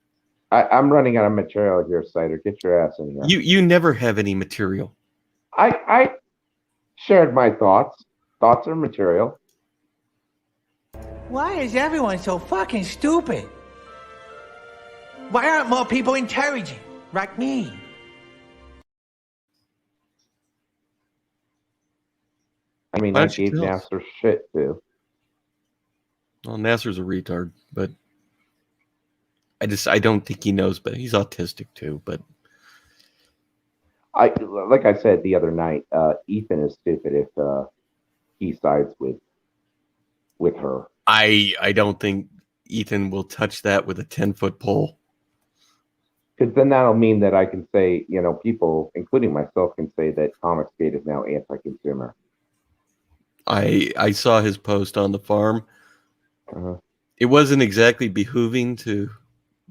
I'm running out of material here, Cider. Get your ass in here. You never have any material. I shared my thoughts. Thoughts are material. Why is everyone so fucking stupid? Why aren't more people intelligent like me? I mean, I gave Nasser shit too. Well, Nasser's a retard, but I don't think he knows, but he's autistic too. But like I said the other night, Ethan is stupid if he sides with her. I don't think Ethan will touch that with a 10-foot pole. Because then that'll mean that I can say, people, including myself, can say that Comicsgate is now anti-consumer. I saw his post on the farm. It wasn't exactly behooving to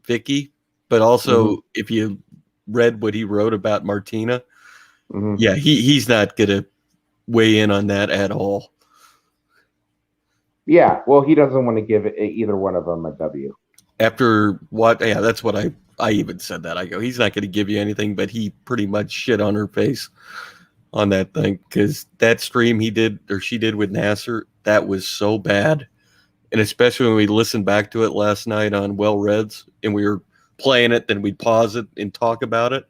Vicky, but also if you read what he wrote about Martina, yeah, he's not gonna weigh in on that at all. Yeah, well, he doesn't want to give either one of them a W. After what? Yeah, that's what I even said that. I go, he's not going to give you anything, but he pretty much shit on her face on that thing, because that stream she did with Nasser, that was so bad. And especially when we listened back to it last night on Well Reds and we were playing it, then we'd pause it and talk about it.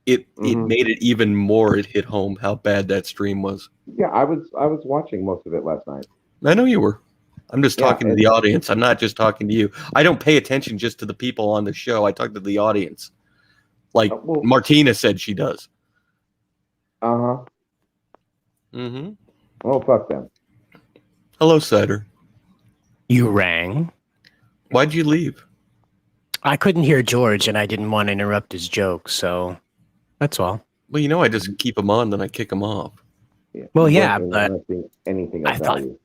It made it even more. It hit home how bad that stream was. Yeah, I was watching most of it last night. I know you were. I'm just talking to the audience. I'm not just talking to you. I don't pay attention just to the people on the show. I talk to the audience. Like Martina said she does. Uh-huh. Mm-hmm. Well, fuck them. Hello, Cider. You rang. Why'd you leave? I couldn't hear George, and I didn't want to interrupt his joke, so that's all. Well, you know, I just keep them on, then I kick them off. Yeah. Well, You yeah, weren't but anything, anything of value.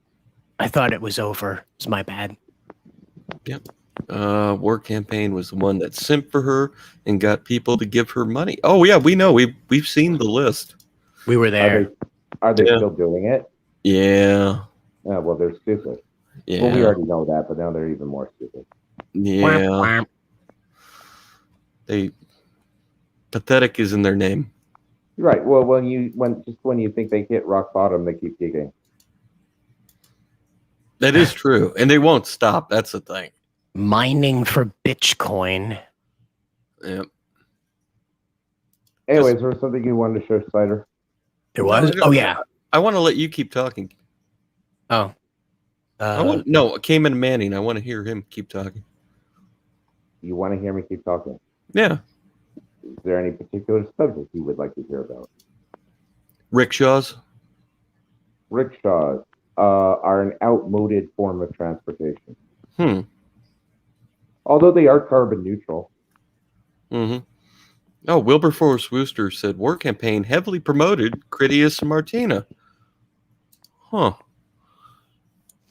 I thought it was over. It's my bad. Yep. WarCampaign was the one that simped for her and got people to give her money. Oh yeah, we know. We've seen the list. We were there. Are they still doing it? Yeah. Yeah, well, they're stupid. Yeah. Well, we already know that, but now they're even more stupid. Yeah. They pathetic is in their name. Right. Well, when you think they hit rock bottom, they keep digging. That is true, and they won't stop. That's the thing. Mining for Bitcoin. Yep. Anyways, there was something you wanted to show, Cider? There was? Oh, yeah. I want to let you keep talking. Oh. Cayman Manning. I want to hear him keep talking. You want to hear me keep talking? Yeah. Is there any particular subject you would like to hear about? Rickshaws. Rickshaws are an outmoded form of transportation. Although they are carbon neutral. Mm-hmm. Oh, Wilberforce Wooster said WarCampaign heavily promoted Critias and Martina. Huh.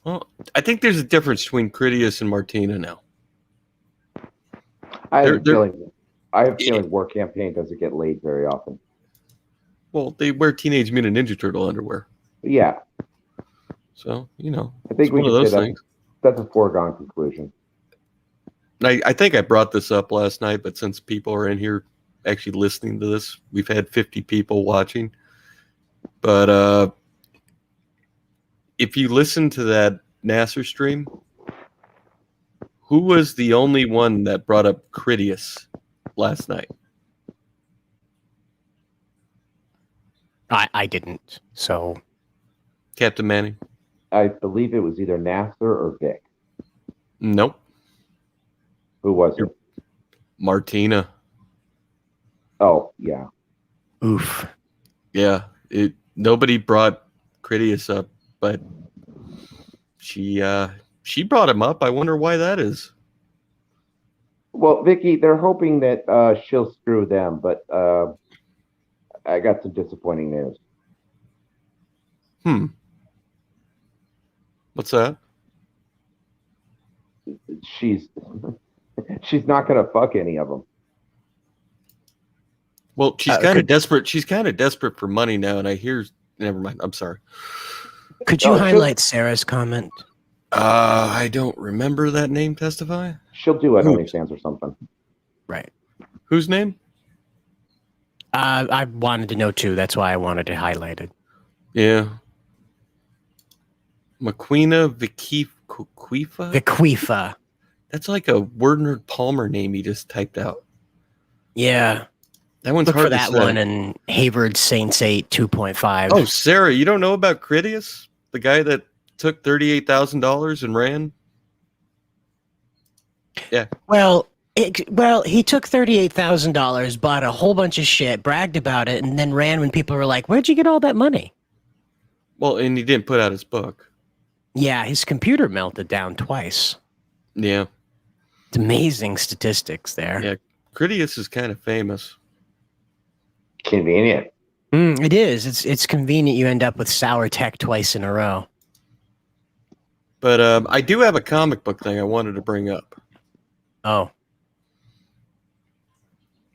Well, I think there's a difference between Critias and Martina now. I have a feeling WarCampaign doesn't get laid very often. Well, they wear Teenage Mutant Ninja Turtle underwear. Yeah. So, you know, I think it's we one of can those say things. that's a foregone conclusion. I think I brought this up last night, but since people are in here actually listening to this, we've had 50 people watching. But if you listen to that NASA stream, who was the only one that brought up Critias last night? I didn't, so. Captain Manning? I believe it was either Nasser or Vic. Nope. Who was it? Martina. Oh, yeah. Oof. Yeah. Nobody brought Critias up, but she brought him up. I wonder why that is. Well, Vicky, they're hoping that she'll screw them, but I got some disappointing news. What's that? She's not gonna fuck any of them. Well, she's kind of desperate. She's kind of desperate for money now, and I hear. Never mind. I'm sorry. Could you highlight Sarah's comment? I don't remember that name. Testify. She'll do it on OnlyFans or something. Right. Whose name? I wanted to know too. That's why I wanted to highlight it. Yeah. Maquina Viquifa? Viquifa. That's like a Werner Palmer name he just typed out. Yeah. That one's Look hard for that to say. one in Hayward Saints 8 2.5. Oh, Sarah, you don't know about Critias? The guy that took $38,000 and ran? Yeah. Well, he took $38,000, bought a whole bunch of shit, bragged about it, and then ran when people were like, "Where'd you get all that money?" Well, and he didn't put out his book. Yeah, his computer melted down twice. Yeah. It's amazing statistics there. Yeah, Critias is kind of famous. Convenient. It is. It's convenient you end up with sour tech twice in a row. But I do have a comic book thing I wanted to bring up. Oh.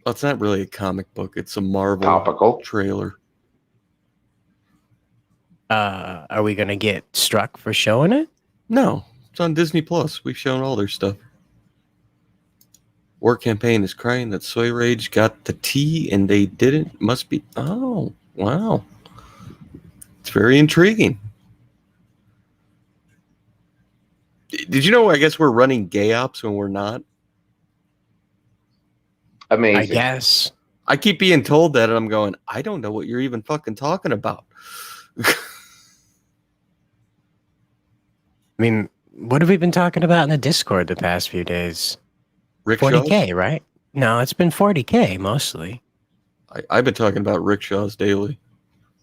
Well, it's not really a comic book. It's a Marvel Topical trailer. Are we going to get struck for showing it? No. It's on Disney Plus. We've shown all their stuff. WarCampaign is crying that Soy Rage got the tea and they didn't. Must be. Oh, wow. It's very intriguing. Did you know, I guess we're running gay ops when we're not? Amazing. I guess. I keep being told that and I'm going, I don't know what you're even fucking talking about. I mean, What have we been talking about in the Discord the past few days? Rickshaws? 40K, right? No, it's been 40K mostly. I've been talking about rickshaws daily.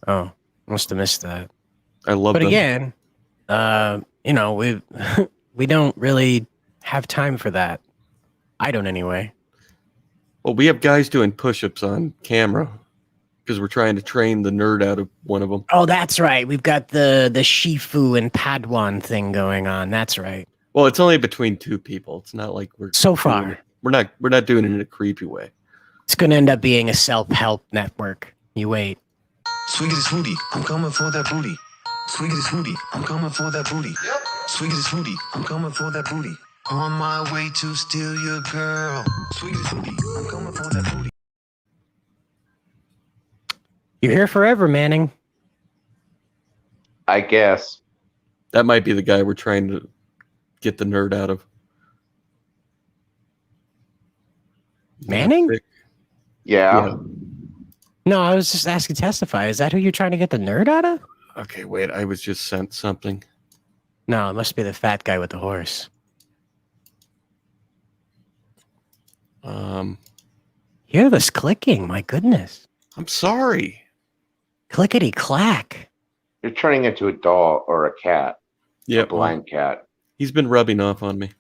Oh, must have missed that. I love But them. again, we we don't really have time for that. I don't anyway. Well, we have guys doing push-ups on camera because we're trying to train the nerd out of one of them. Oh, that's right. We've got the Shifu and Padawan thing going on. That's right. Well, it's only between two people. It's not like we're So far. We're not doing it in a creepy way. It's going to end up being a self-help network. You wait. Swiggity Swooty, I'm coming for that booty. Swiggity Swooty, I'm coming for that booty. Swiggity Swooty, I'm coming for that booty. On my way to steal your girl. Swiggity Swooty, I'm coming for that booty. You're here forever, Manning. I guess. That might be the guy we're trying to get the nerd out of. Manning? Yeah. No, I was just asking Testify. Is that who you're trying to get the nerd out of? Okay, wait. I was just sent something. No, it must be the fat guy with the horse. Hear this clicking, my goodness. I'm sorry. Clickety clack. You're turning into a doll or a cat. Yeah, a blind cat. He's been rubbing off on me.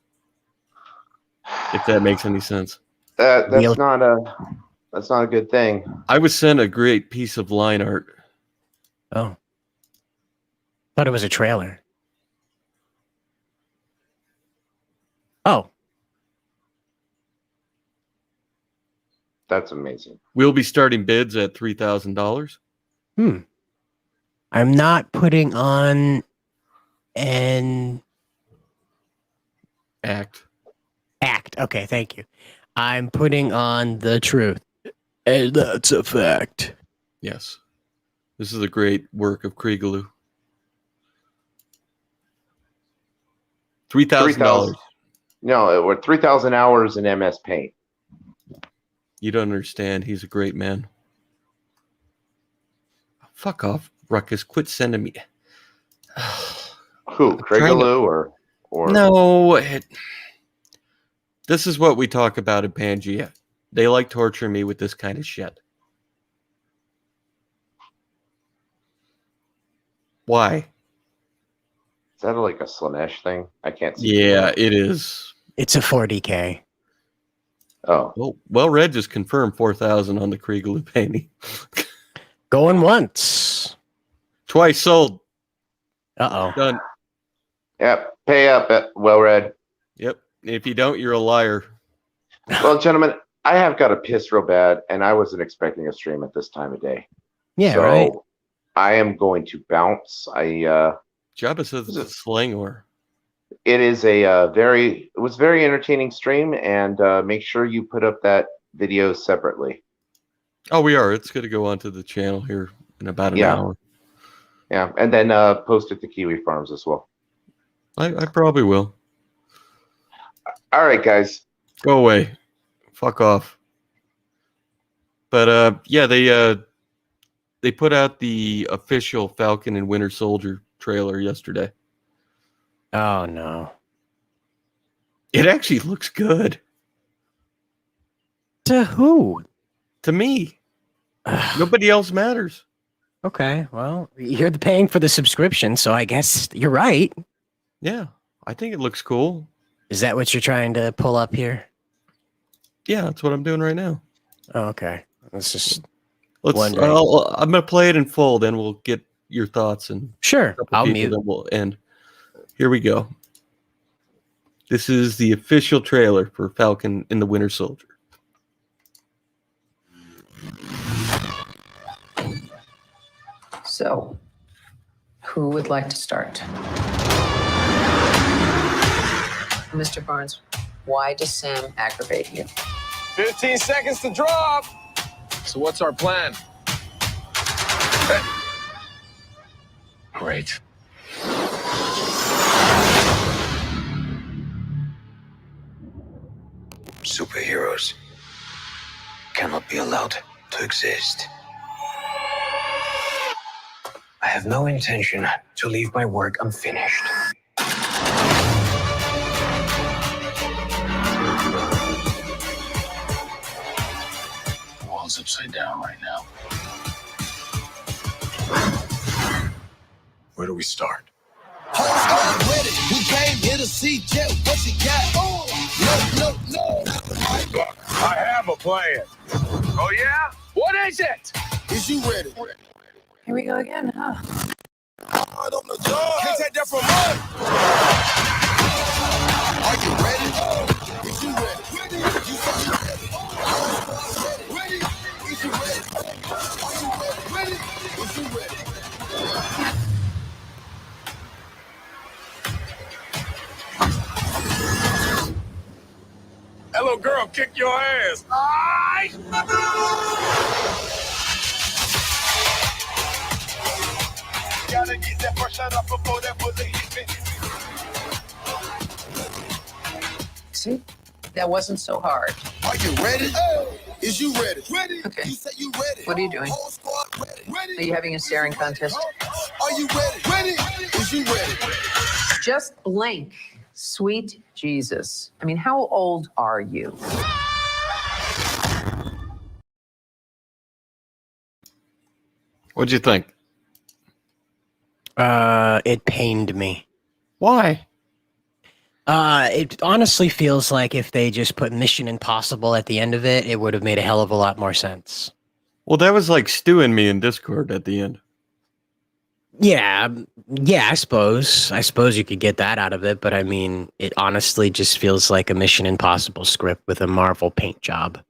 If that makes any sense. That's not a good thing. I was sent a great piece of line art. Oh. Thought it was a trailer. Oh. That's amazing. We'll be starting bids at $3,000. I'm not putting on an act. Okay, thank you. I'm putting on the truth. And that's a fact. Yes. This is a great work of Kriegaloo. $3,000. No, we're 3,000 hours in MS Paint. You don't understand. He's a great man. Fuck off, Ruckus. Quit sending me. Who? Kriegaloo or No. This is what we talk about in Pangea. They like torturing me with this kind of shit. Why? Is that like a Slanesh thing? I can't see. Yeah, it is. It's a 40K. Oh. Well, Red just confirmed 4,000 on the Kriegaloo painting. Going once. Twice sold. Uh-oh. Done. Yep. Pay up, well read. Yep. If you don't, you're a liar. Well, gentlemen, I have got to piss real bad, and I wasn't expecting a stream at this time of day. Yeah, so right. I am going to bounce. Jabba says it's a slang or. It is it was very entertaining stream, and make sure you put up that video separately. Oh, we are. It's going to go onto the channel here in about an hour. Yeah, and then post it to Kiwi Farms as well. I probably will. All right, guys. Go away. Fuck off. But yeah, they put out the official Falcon and Winter Soldier trailer yesterday. Oh no. It actually looks good. To who? To me. Nobody else matters. Okay, well, you're paying for the subscription, so I guess you're right. Yeah, I think it looks cool. Is that what you're trying to pull up here? Yeah, that's what I'm doing right now. Oh, okay. Let's just. I'm gonna play it in full, then we'll get your thoughts and sure. I'll mute. Then we'll end. Here we go. This is the official trailer for Falcon and the Winter Soldier. So, who would like to start? Mr. Barnes, why does Sam aggravate you? 15 seconds to drop. So what's our plan? Great. Superheroes cannot be allowed to exist. I have no intention to leave my work unfinished. down right now. Where do we start? We came here to see Jet. What you got? No. I have a plan. Oh, yeah? What is it? Is you ready? Here we go again, huh? I don't know. Can't take that from us. Are you ready? Is you ready? You said you ready. Ready? Is you ready? Are you ready? Is you ready? Hello, girl, kick your ass. Aye. Gotta get that first shot up before that bullet hit me. See? That wasn't so hard. Are you ready? Is you ready? Ready? Okay. You said you ready. What are you doing? Whole squad ready. Are you having a staring contest? Are you ready? Ready? Is you ready? Just blink. Sweet Jesus. I mean, how old are you? What'd you think? It pained me. Why? It honestly feels like if they just put Mission Impossible at the end of it, it would have made a hell of a lot more sense. Well, that was like Stu and me in Discord at the end. Yeah, I suppose you could get that out of it, but I mean, it honestly just feels like a Mission Impossible script with a Marvel paint job.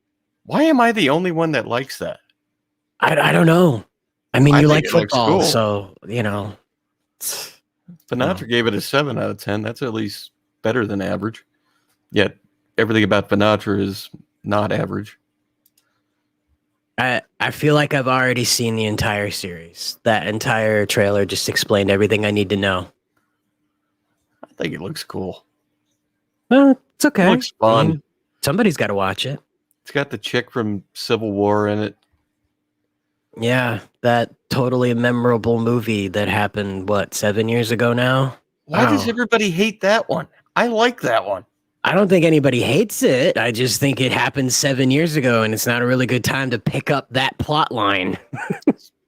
Why am I the only one that likes that? I don't know. I mean, I you think like it looks football, cool. so, you know. Vanatra gave it a 7 out of 10. That's at least better than average. Yet everything about Vanatra is not average. I feel like I've already seen the entire series. That entire trailer just explained everything I need to know. I think it looks cool. Well, it's okay. It looks fun. I mean, somebody's got to watch it. It's got the chick from Civil War in it. Yeah, that totally memorable movie that happened, 7 years ago now? Why does everybody hate that one? I like that one. I don't think anybody hates it. I just think it happened 7 years ago, and it's not a really good time to pick up that plot line.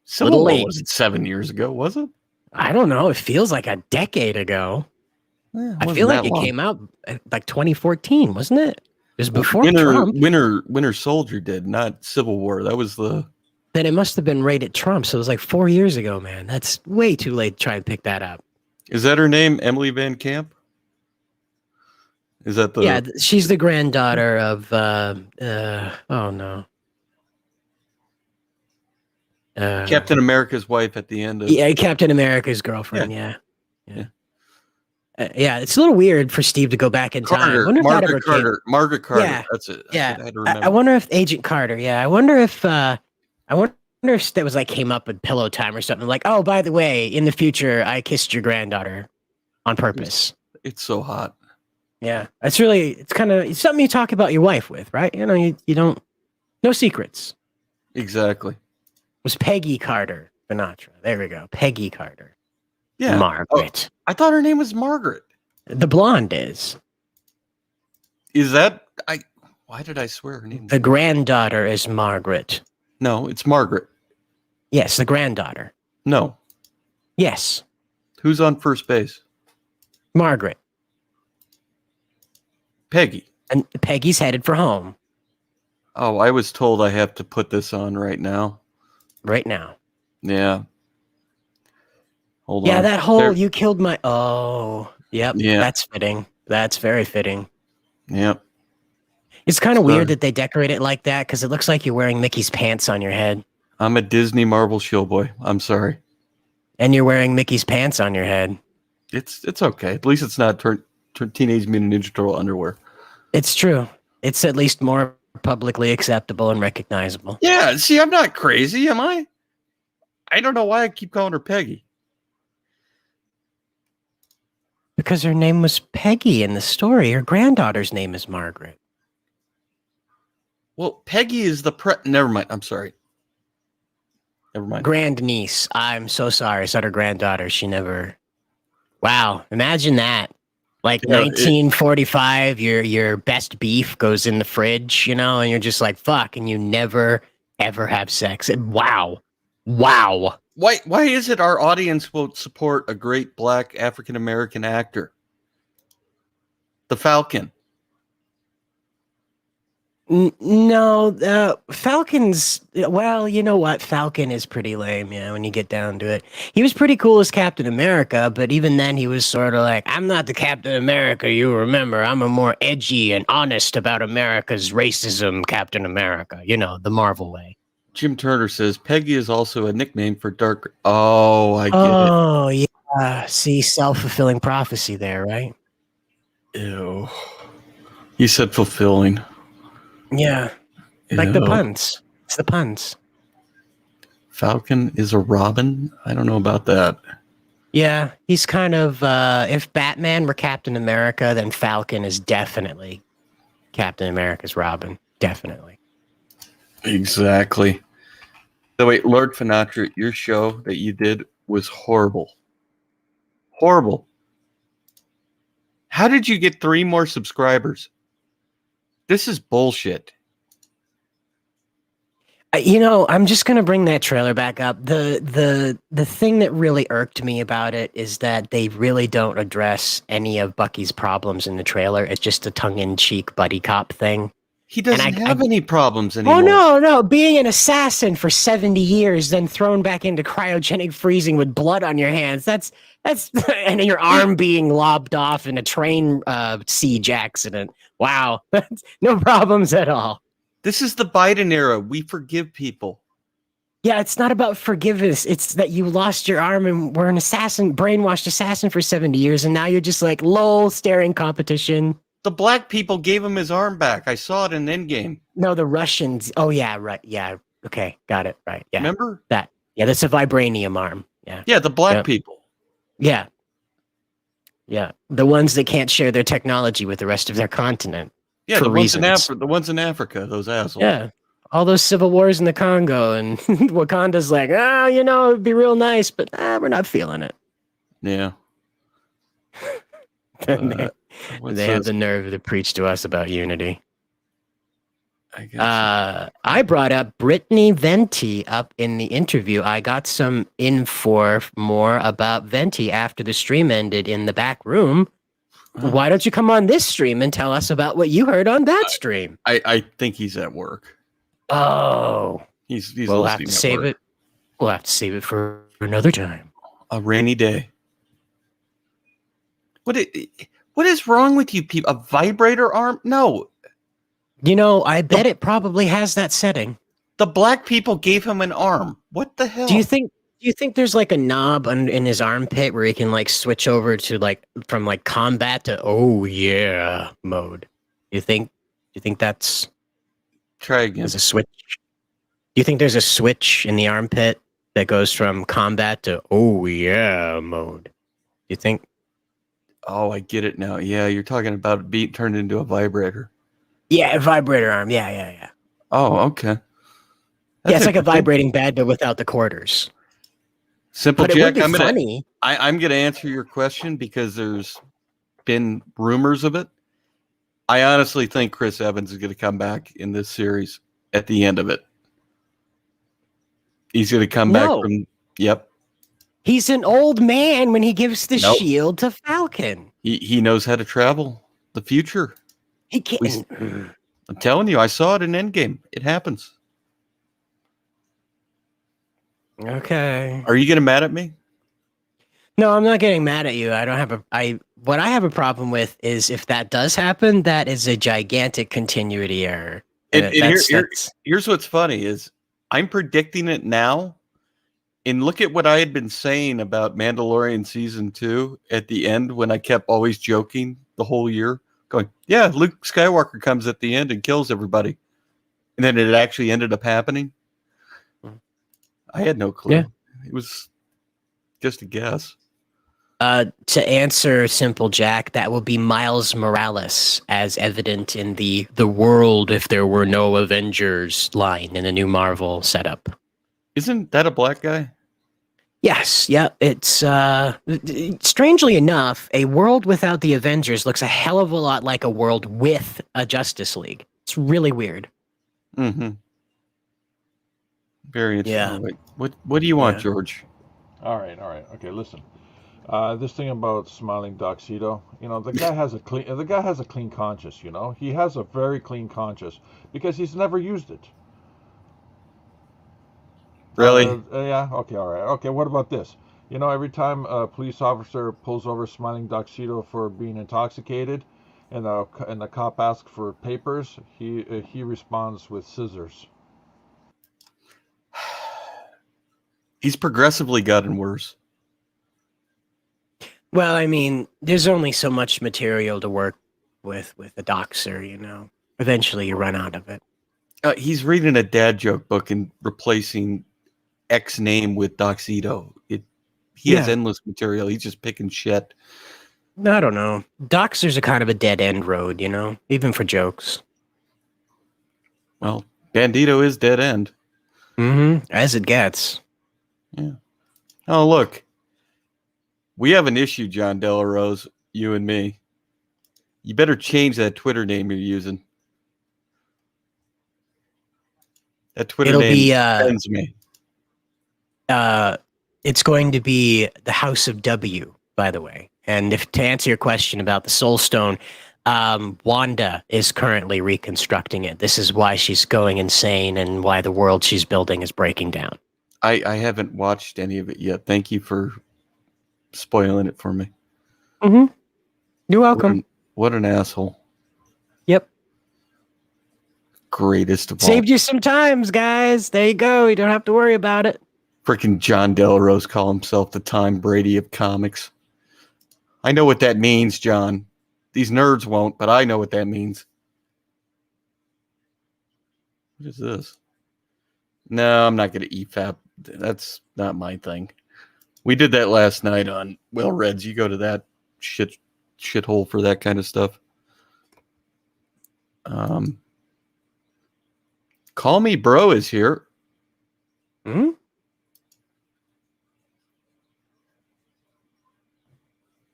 Civil War wasn't 7 years ago, was it? I don't know. It feels like a decade ago. I feel like it came out like 2014, wasn't it? It was before Trump. Winter Soldier did, not Civil War. That was the... Then it must have been right at Trump, so it was like 4 years ago, man. That's way too late to try and pick that up. Is that her name, Emily Van Camp? Is that the... Yeah, she's the granddaughter of... oh, no. Captain America's wife at the end of... Yeah, Captain America's girlfriend, yeah. Yeah, it's a little weird for Steve to go back in time. Margaret Carter. Margaret Carter. Yeah, That's it. Yeah, I had to remember. I wonder if Agent Carter. Yeah, I wonder if that was like came up at pillow time or something. Like, oh, by the way, in the future, I kissed your granddaughter on purpose. It's so hot. Yeah, it's kind of something you talk about your wife with, right? You know, you don't, no secrets. Exactly. It was Peggy Carter Vanatra. There we go, Peggy Carter. Yeah, Margaret. Oh, I thought her name was Margaret. The blonde is. Is that Why did I swear her name? The granddaughter is Margaret. No, it's Margaret. Yes, the granddaughter. No. Yes. Who's on first base? Margaret. Peggy. And Peggy's headed for home. Oh, I was told I have to put this on right now. Right now. Yeah. Hold on. Yeah, that whole you killed my... Oh, yep. Yeah. That's fitting. That's very fitting. Yep. It's kind of weird that they decorate it like that because it looks like you're wearing Mickey's pants on your head. I'm a Disney Marvel shill boy. I'm sorry. And you're wearing Mickey's pants on your head. It's okay. At least it's not Teenage Mutant Ninja Turtle underwear. It's true. It's at least more publicly acceptable and recognizable. Yeah, see, I'm not crazy, am I? I don't know why I keep calling her Peggy. Because her name was Peggy in the story. Her granddaughter's name is Margaret. Well, Peggy is the never mind. I'm sorry. Never mind. Grandniece. I'm so sorry. I said her granddaughter. She never... Wow. Imagine that. Like 1945, your best beef goes in the fridge, you know, and you're just like, fuck, and you never ever have sex. And wow. Why is it our audience won't support a great black African American actor? The Falcon. No, Falcon's, well, you know what? Falcon is pretty lame, yeah, when you get down to it. He was pretty cool as Captain America, but even then he was sort of like, I'm not the Captain America you remember. I'm a more edgy and honest about America's racism Captain America, you know, the Marvel way. Jim Turner says Peggy is also a nickname for dark. Oh, I get it. Oh, yeah. See, self-fulfilling prophecy there, right? Ew. You said fulfilling. Yeah. Like the Ew. puns. It's the puns. Falcon is a Robin? I don't know about that. Yeah, he's kind of, if Batman were Captain America, then Falcon is definitely Captain America's Robin. Definitely. Exactly. So wait, Lord Finatra, your show that you did was horrible. Horrible. How did you get 3 more subscribers? This is bullshit. You know, I'm just gonna bring that trailer back up. The thing that really irked me about it is that they really don't address any of Bucky's problems in the trailer. It's just a tongue-in-cheek buddy cop thing. He doesn't have any problems anymore. Oh no! Being an assassin for 70 years, then thrown back into cryogenic freezing with blood on your hands. That's and your arm being lobbed off in a train siege accident. Wow, no problems at all. This is the Biden era. We forgive people. Yeah, it's not about forgiveness. It's that you lost your arm and were an assassin, brainwashed assassin for 70 years, and now you're just like, lol, staring competition. The black people gave him his arm back. I saw it in Endgame. No, the Russians. Oh, yeah, right. Yeah. Okay, got it. Right. Yeah. Remember? That. Yeah, that's a vibranium arm. Yeah. Yeah, the black people. Yeah. Yeah. The ones that can't share their technology with the rest of their continent. Yeah, for the reasons. ones in Africa, those assholes. Yeah. All those civil wars in the Congo, and Wakanda's like, you know, it'd be real nice, but we're not feeling it. Yeah. They have the nerve to preach to us about unity. I brought up Brittany Venti up in the interview. I got some info more about Venti after the stream ended in the back room. Why don't you come on this stream and tell us about what you heard on that stream? I think he's at work. Oh, he's we'll have listening to at save work. it. We'll have to save it for another time. A rainy day. What is wrong with you people? A vibrator arm? No. You know, I bet it probably has that setting. The black people gave him an arm. What the hell? Do you think there's like a knob in his armpit where he can like switch over to like from like combat to oh yeah mode? You think that's try again? There's a switch. Do you think there's a switch in the armpit that goes from combat to oh yeah mode? You think? Oh, I get it now. Yeah, you're talking about it being turned into a vibrator. Yeah, a vibrator arm. Yeah. Oh, okay. Yeah, it's like a vibrating bed, but without the quarters. Simple But it Jack, would be funny. I'm gonna answer your question because there's been rumors of it. I honestly think Chris Evans is gonna come back in this series at the end of it. He's gonna come back from He's an old man when he gives the Nope. shield to Falcon. He knows how to travel the future. He can't. I'm telling you, I saw it in Endgame. It happens. Okay. Are you getting mad at me? No, I'm not getting mad at you. I don't have what I have a problem with is if that does happen, that is a gigantic continuity error. And here's what's funny is I'm predicting it now. And look at what I had been saying about Mandalorian season 2 at the end when I kept always joking the whole year, going, yeah, Luke Skywalker comes at the end and kills everybody. And then it actually ended up happening. I had no clue. Yeah. It was just a guess. To answer Simple Jack, that will be Miles Morales, as evident in the world if there were no Avengers line in the new Marvel setup. Isn't that a black guy? Yes, yeah. It's strangely enough, a world without the Avengers looks a hell of a lot like a world with a Justice League. It's really weird. Mm-hmm. Very interesting. Yeah. Wait, what do you want, Yeah. George? All right. Okay, listen. This thing about SmilingBandito, the guy has a clean conscience. He has a very clean conscience because he's never used it. Really? Yeah. Okay. All right. Okay. What about this? Every time a police officer pulls over SmilingBandito for being intoxicated, and the cop asks for papers, he responds with scissors. He's progressively gotten worse. Well, I mean, there's only so much material to work with a doxer. Eventually, you run out of it. He's reading a dad joke book and replacing X name with Doxito. He has endless material. He's just picking shit. I don't know. Doxers are kind of a dead end road, even for jokes. Well, Bandito is dead end. Mm-hmm. As it gets. Yeah. Oh, look. We have an issue, John Delarose, you and me. You better change that Twitter name you're using. That Twitter name offends me. It's going to be the House of W, by the way. And to answer your question about the Soul Stone, Wanda is currently reconstructing it. This is why she's going insane and why the world she's building is breaking down. I haven't watched any of it yet. Thank you for spoiling it for me. Mm-hmm. You're welcome. What an asshole. Yep. Greatest of all. Saved you some times, guys. There you go. You don't have to worry about it. Freaking John Delarose call himself the Tom Brady of comics. I know what that means, John. These nerds won't, but I know what that means. What is this? No, I'm not going to EFAP. That's not my thing. We did that last night on Well Reds. You go to that shithole for that kind of stuff. Call Me Bro is here. Hmm?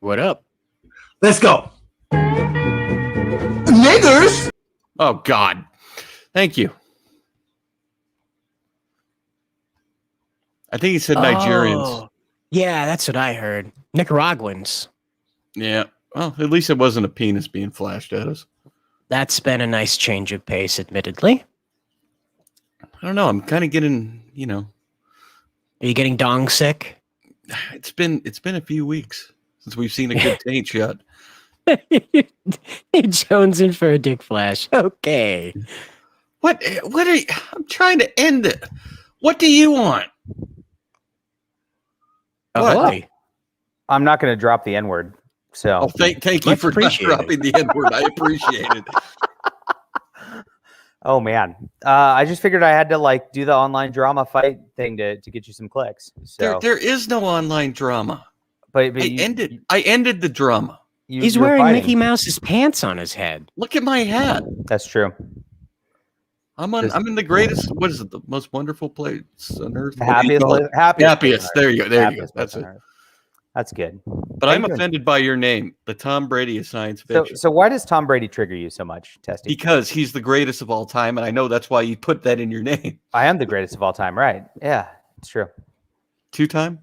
What up? Let's go. Niggers. Oh, God. Thank you. I think he said Nigerians. Oh, yeah, that's what I heard. Nicaraguans. Yeah. Well, at least it wasn't a penis being flashed at us. That's been a nice change of pace, admittedly. I don't know. I'm kind of getting, Are you getting dong sick? It's been a few weeks since we've seen a good taint shot. Jonesing for a dick flash. Okay. What are you? I'm trying to end it. What do you want? What? I'm not going to drop the N-word. So thank you for not dropping the N-word. I appreciate it. Oh man, I just figured I had to do the online drama fight thing to get you some clicks. So there is no online drama. But I ended the drama. He's wearing Mickey Mouse's pants on his head. Look at my hat. That's true. I'm in the greatest. What is it? The most wonderful place on earth. Happiest. There you go. There you go. That's it. That's good. But I'm offended by your name, the Tom Brady of science fiction. So why does Tom Brady trigger you so much, Testy? Because he's the greatest of all time, and I know that's why you put that in your name. I am the greatest of all time, right? Yeah, it's true. 2-time?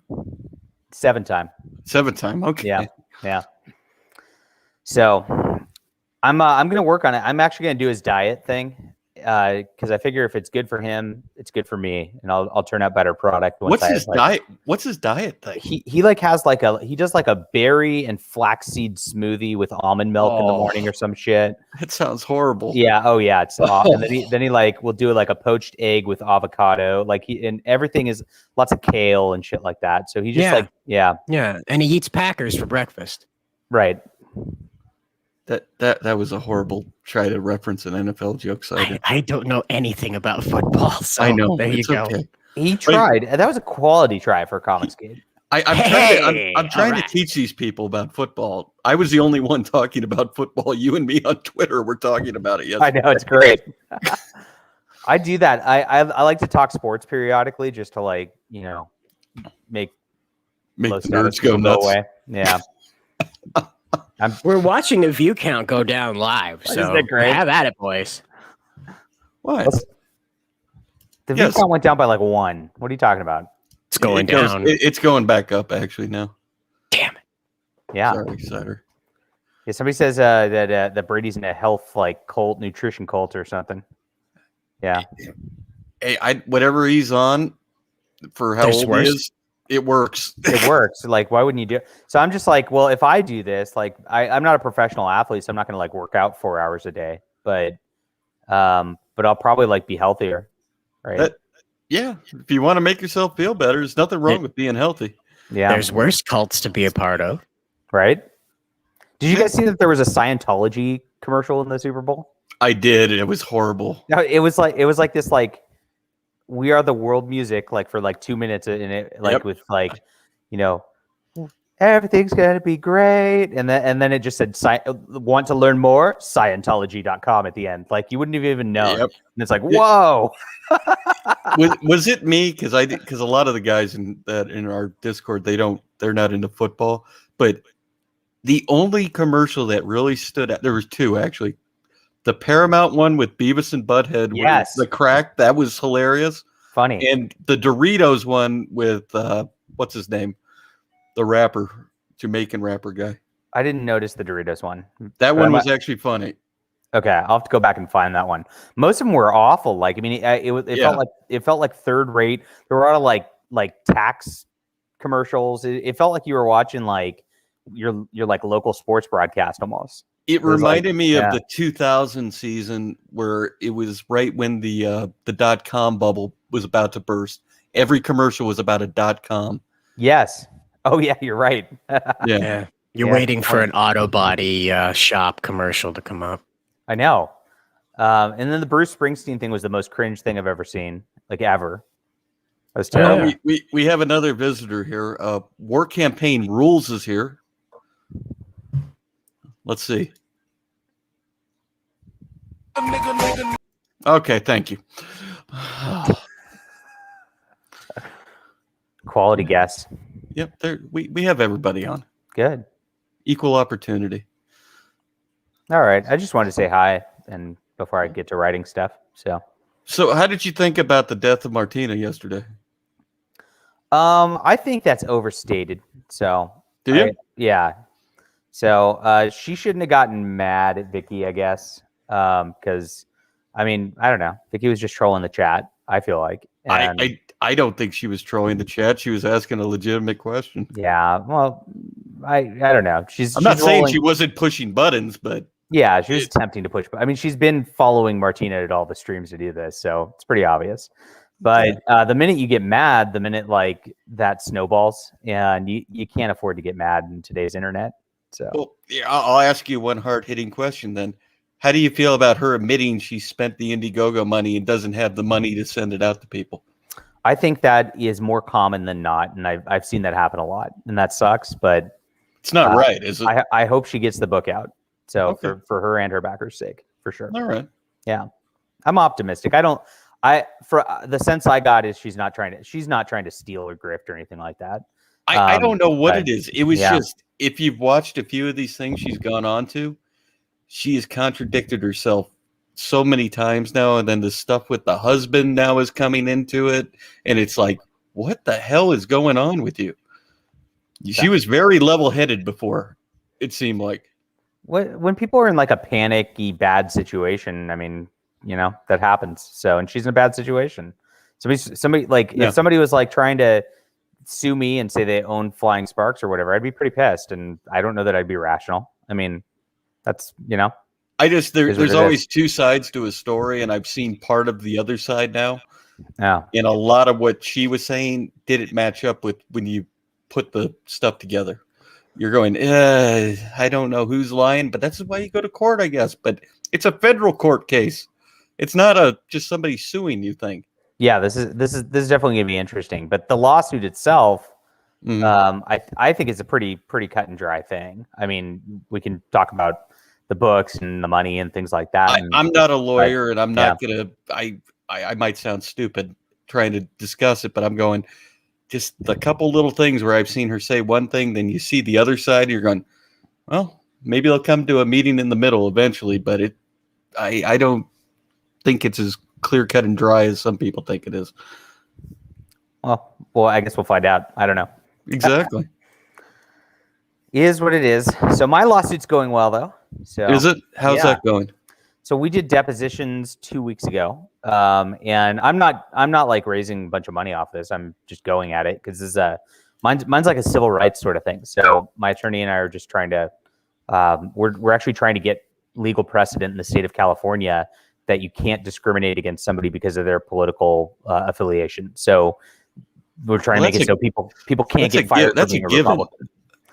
7-time. 7-time. Okay. Yeah. So I'm gonna work on it. I'm actually gonna do his diet thing. Because I figure if it's good for him, it's good for me, and I'll turn out better product. What's his diet? What's his diet thing? He does a berry and flaxseed smoothie with almond milk in the morning or some shit. That sounds horrible. Yeah. Oh yeah. It's awesome. And then he will do a poached egg with avocado. And everything is lots of kale and shit like that. So he just Yeah. And he eats Packers for breakfast. Right. That was a horrible try to reference an NFL joke. I don't know anything about football. So I know. There you go. Okay. He tried. That was a quality try for a comics game. I'm trying to teach these people about football. I was the only one talking about football. You and me on Twitter were talking about it yesterday. I know, it's great. I do that. I like to talk sports periodically just to make nerds go nuts. Away. Yeah. We're watching the view count go down live. So Isn't it great? Have at it, boys. What? The view Yes. count went down by like 1. What are you talking about? It's going down. It's going back up actually now. Damn it. Yeah. Sorry, Cider. Yeah. Somebody says that Brady's in a health like cult, nutrition cult or something. Yeah. Hey, whatever he's on for how There's old worse. he is, it works. It works. Like, why wouldn't you do it? So I'm just like, well, if I do this, like, I'm not a professional athlete, so I'm not going to like work out 4 hours a day, but I'll probably like be healthier, right? Yeah, if you want to make yourself feel better, there's nothing wrong with being healthy. Yeah, There's worse cults to be a part of. right? Did you guys see that there was a Scientology commercial in the Super Bowl? I did, and it was horrible. No, it was like this like we are the world music like for like 2 minutes in it like with like everything's gonna be great, and then it just said want to learn more Scientology.com at the end. Like you wouldn't have even known. And it's like whoa. was it me? Because a lot of the guys in our Discord they're not into football, but the only commercial that really stood out, there was 2 actually. The Paramount one with Beavis and Butthead, yes, the crack, that was hilarious, funny, and the Doritos one with what's his name, the rapper, Jamaican rapper guy. I didn't notice the Doritos one. That one was actually funny. Okay, I'll have to go back and find that one. Most of them were awful. Like, I mean, it felt like third rate. There were a lot of like tax commercials. It felt like you were watching like your like local sports broadcast almost. It reminded me of the 2000 season where it was right when the .com bubble was about to burst. Every commercial was about a .com. Yes. Oh yeah, you're right. Yeah. You're waiting for an auto body shop commercial to come up. I know. And then the Bruce Springsteen thing was the most cringe thing I've ever seen, like ever. That was terrible. We have another visitor here. WarCampaign Rules is here. Let's see. Okay, thank you. Quality guests. Yep, we have everybody on. Good. Equal opportunity. All right. I just wanted to say hi and before I get to writing stuff. So how did you think about the death of Martina yesterday? I think that's overstated. So do you? Yeah. So she shouldn't have gotten mad at Vicky, I guess. Because I mean, I don't know. Vicky was just trolling the chat, I feel like. And I don't think she was trolling the chat. She was asking a legitimate question. Yeah. Well, I don't know. I'm not saying she wasn't pushing buttons, but yeah, she was attempting to push. I mean, she's been following Martina at all the streams to do this, so it's pretty obvious. But the minute you get mad, the minute like that snowballs, and you can't afford to get mad in today's internet. So well, yeah, I'll ask you one hard-hitting question then. How do you feel about her admitting she spent the IndieGoGo money and doesn't have the money to send it out to people? I think that is more common than not, and I've seen that happen a lot, and that sucks. But it's not right, is it? I hope she gets the book out. So for her and her backers' sake, for sure. All right. Yeah, I'm optimistic. For the sense I got is she's not trying to steal or grift or anything like that. I don't know what it is. It was just, if you've watched a few of these things she's gone on to, she has contradicted herself so many times now. And then the stuff with the husband now is coming into it. And it's like, what the hell is going on with you? She was very level-headed before, it seemed like. When people are in like a panicky, bad situation, I mean, that happens. So, and she's in a bad situation. Somebody like, if somebody was like trying to sue me and say they own Flying Sparks or whatever, I'd be pretty pissed. And I don't know that I'd be rational. I mean, that's, I just, there's always two sides to a story, and I've seen part of the other side now. Yeah. And a lot of what she was saying didn't match up with when you put the stuff together. You're going, I don't know who's lying, but that's why you go to court, I guess. But it's a federal court case. It's not just somebody suing you thing. Yeah, this is definitely gonna be interesting. But the lawsuit itself, I think it's a pretty cut and dry thing. I mean, we can talk about the books and the money and things like that. I'm not a lawyer, and I'm not gonna. I might sound stupid trying to discuss it, but I'm going. Just a couple little things where I've seen her say one thing, then you see the other side, and you're going, well, maybe they'll come to a meeting in the middle eventually, but I don't think it's as clear cut and dry as some people think it is. Well, I guess we'll find out. I don't know. Exactly. Is what it is. So my lawsuit's going well, though. So Is it? How's that going? So we did depositions 2 weeks ago, and I'm not like raising a bunch of money off this. I'm just going at it because this is mine's like a civil rights sort of thing. So my attorney and I are just trying to we're actually trying to get legal precedent in the state of California that you can't discriminate against somebody because of their political affiliation. So we're trying to make it so people can't get fired for being a Republican.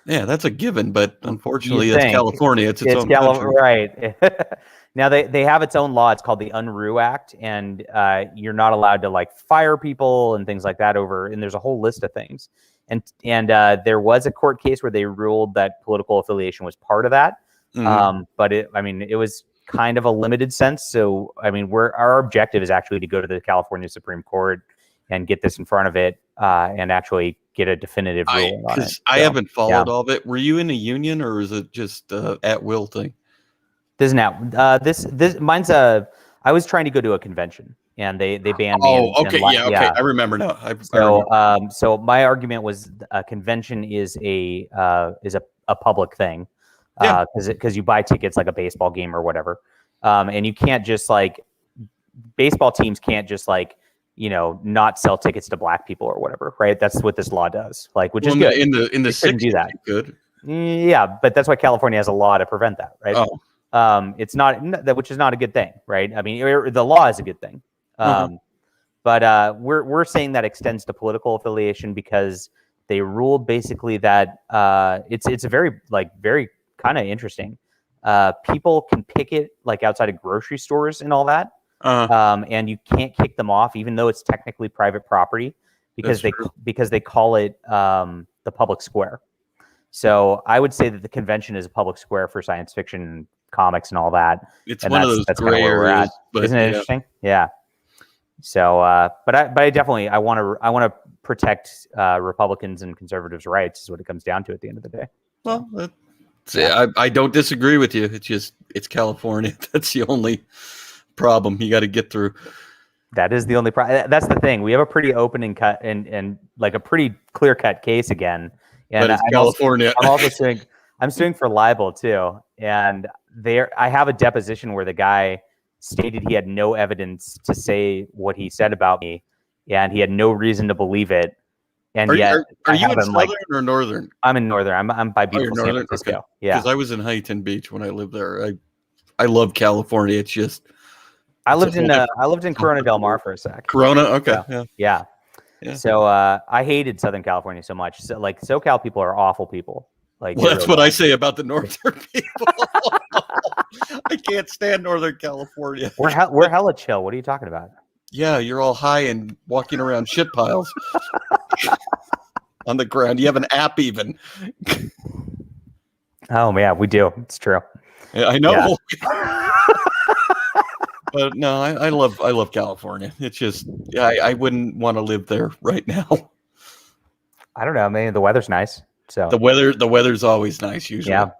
Yeah, that's a given, but unfortunately, it's California. It's own country. Right. Now they have its own law. It's called the Unruh Act, and you're not allowed to like fire people and things like that and there's a whole list of things. And there was a court case where they ruled that political affiliation was part of that. But it was kind of a limited sense. So our objective is actually to go to the California Supreme Court and get this in front of it and actually get a definitive ruling on it. I haven't followed all of it. Were you in a union or is it just at will thing? This mine's I was trying to go to a convention and they banned me. Oh, okay, okay. I remember now. So my argument was a convention is a public thing because you buy tickets like a baseball game or whatever, and you can't just like baseball teams can't just like not sell tickets to black people or whatever, right? That's what this law does. Like, which is good. In the 60s, do that. Good. Yeah, but that's why California has a law to prevent that, right? It's not that, which is not a good thing, right? I mean, the law is a good thing, but we're saying that extends to political affiliation because they ruled basically that it's a very kind of interesting. People can picket like outside of grocery stores and all that. And you can't kick them off, even though it's technically private property, because they call it the public square. So I would say that the convention is a public square for science fiction, comics, and all that. It's one of those gray areas, isn't it interesting? Yeah. So, but I definitely I want to protect Republicans and conservatives' rights. Is what it comes down to at the end of the day. Well, I don't disagree with you. It's California. That's the only problem you got to get through. That is the only problem. That's the thing. We have a pretty open and cut and like a pretty clear cut case again. And but it's California. I'm suing for libel too. And I have a deposition where the guy stated he had no evidence to say what he said about me, and he had no reason to believe it. And are you in southern or northern? I'm in northern. I'm by beautiful San Francisco. Okay. Yeah, because I was in Huntington Beach when I lived there. I love California. It's just I lived in Corona Del Mar for a sec. Corona, okay, yeah. So I hated Southern California so much. So like SoCal people are awful people. Like, well, that's what I say about the northern people. I can't stand Northern California. We're hella chill. What are you talking about? Yeah, you're all high and walking around shit piles on the ground. You have an app even. Oh yeah, we do. It's true. Yeah, I know. Yeah. But no, I love California. It's just I wouldn't want to live there right now. I don't know. Maybe the weather's nice. So the weather's always nice usually. Yeah.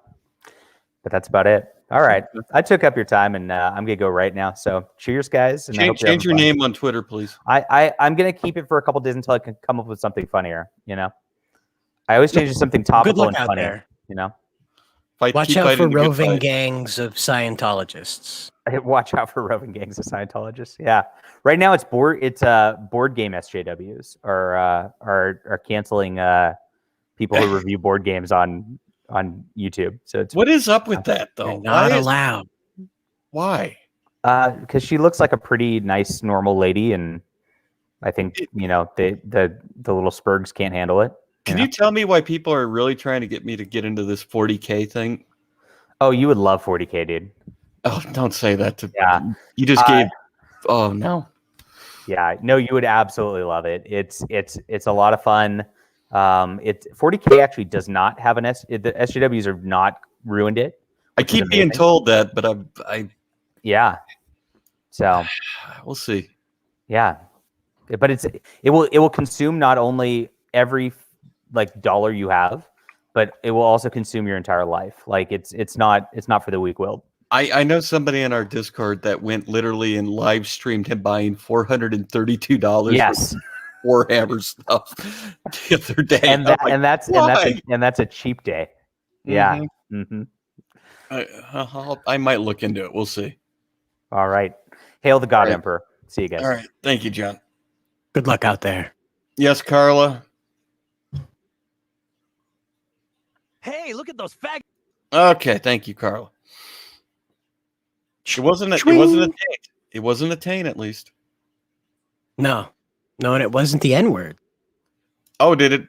But that's about it. All right. I took up your time and I'm gonna go right now. So cheers, guys. And change your name on Twitter, please. I'm gonna keep it for a couple days until I can come up with something funnier, I always change it to something topical and funnier, Watch out for roving gangs of Scientologists. Watch out for roving gangs of Scientologists. Yeah. Right now it's board game SJWs are canceling people who review board games on YouTube. So it's what is up with that though? Not allowed. Why? Because she looks like a pretty nice, normal lady, and I think the little Spurgs can't handle it. Can you tell me why people are really trying to get me to get into this 40K thing? Oh, you would love 40K, dude. Oh, don't say that to me. You just gave. Oh no. Yeah, no, you would absolutely love it. It's a lot of fun. 40K actually does not have the SJWs have not ruined it. I keep being told that, but yeah. So we'll see. Yeah, but it will consume not only every dollar you have, but it will also consume your entire life. Like it's not for the weak-willed. I know somebody in our Discord that went literally and live streamed him buying $432 Yes. for Warhammer stuff the other day. And I'm that like, and that's why? a cheap day. Yeah. Mhm. I might look into it. We'll see. All right. Hail the God All right. Emperor. See you guys. All right. Thank you, John. Good luck out there. Yes, Carla. Hey, look at those fag. Okay, thank you, Carla. It wasn't a taint. It wasn't a taint, at least. No, and it wasn't the N word. Oh, did it?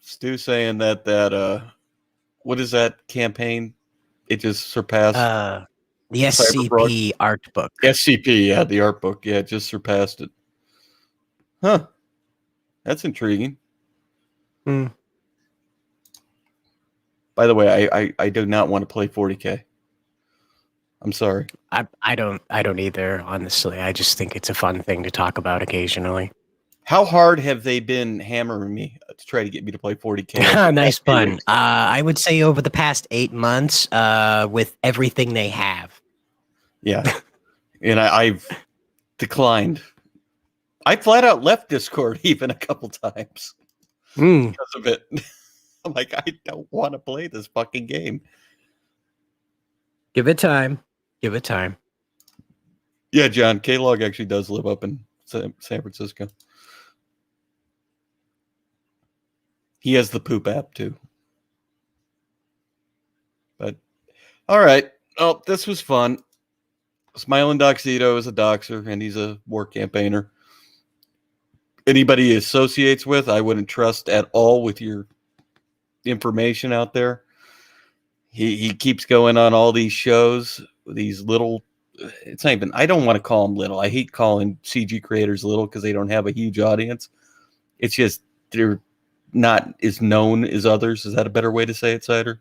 Stu saying that what is that campaign? It just surpassed the SCP art book. SCP, yeah, the art book, yeah, it just surpassed it. Huh? That's intriguing. Hmm. By the way, I do not want to play 40K. I'm sorry. I don't either, honestly. I just think it's a fun thing to talk about occasionally. How hard have they been hammering me to try to get me to play 40K? Nice pun. I would say over the past 8 months, with everything they have. Yeah. And I've declined. I flat out left Discord even a couple times because of it. I'm like, I don't want to play this fucking game. Give it time. Give it time. Yeah, John, K-Log actually does live up in San Francisco. He has the poop app too. But all right. Oh, this was fun. SmilingBandito is a doxer and he's a war campaigner. Anybody he associates with, I wouldn't trust at all with your information out there. He keeps going on all these shows, these little, it's not even, I don't want to call them little. I hate calling CG creators little because they don't have a huge audience. It's just they're not as known as others. Is that a better way to say it, Cider?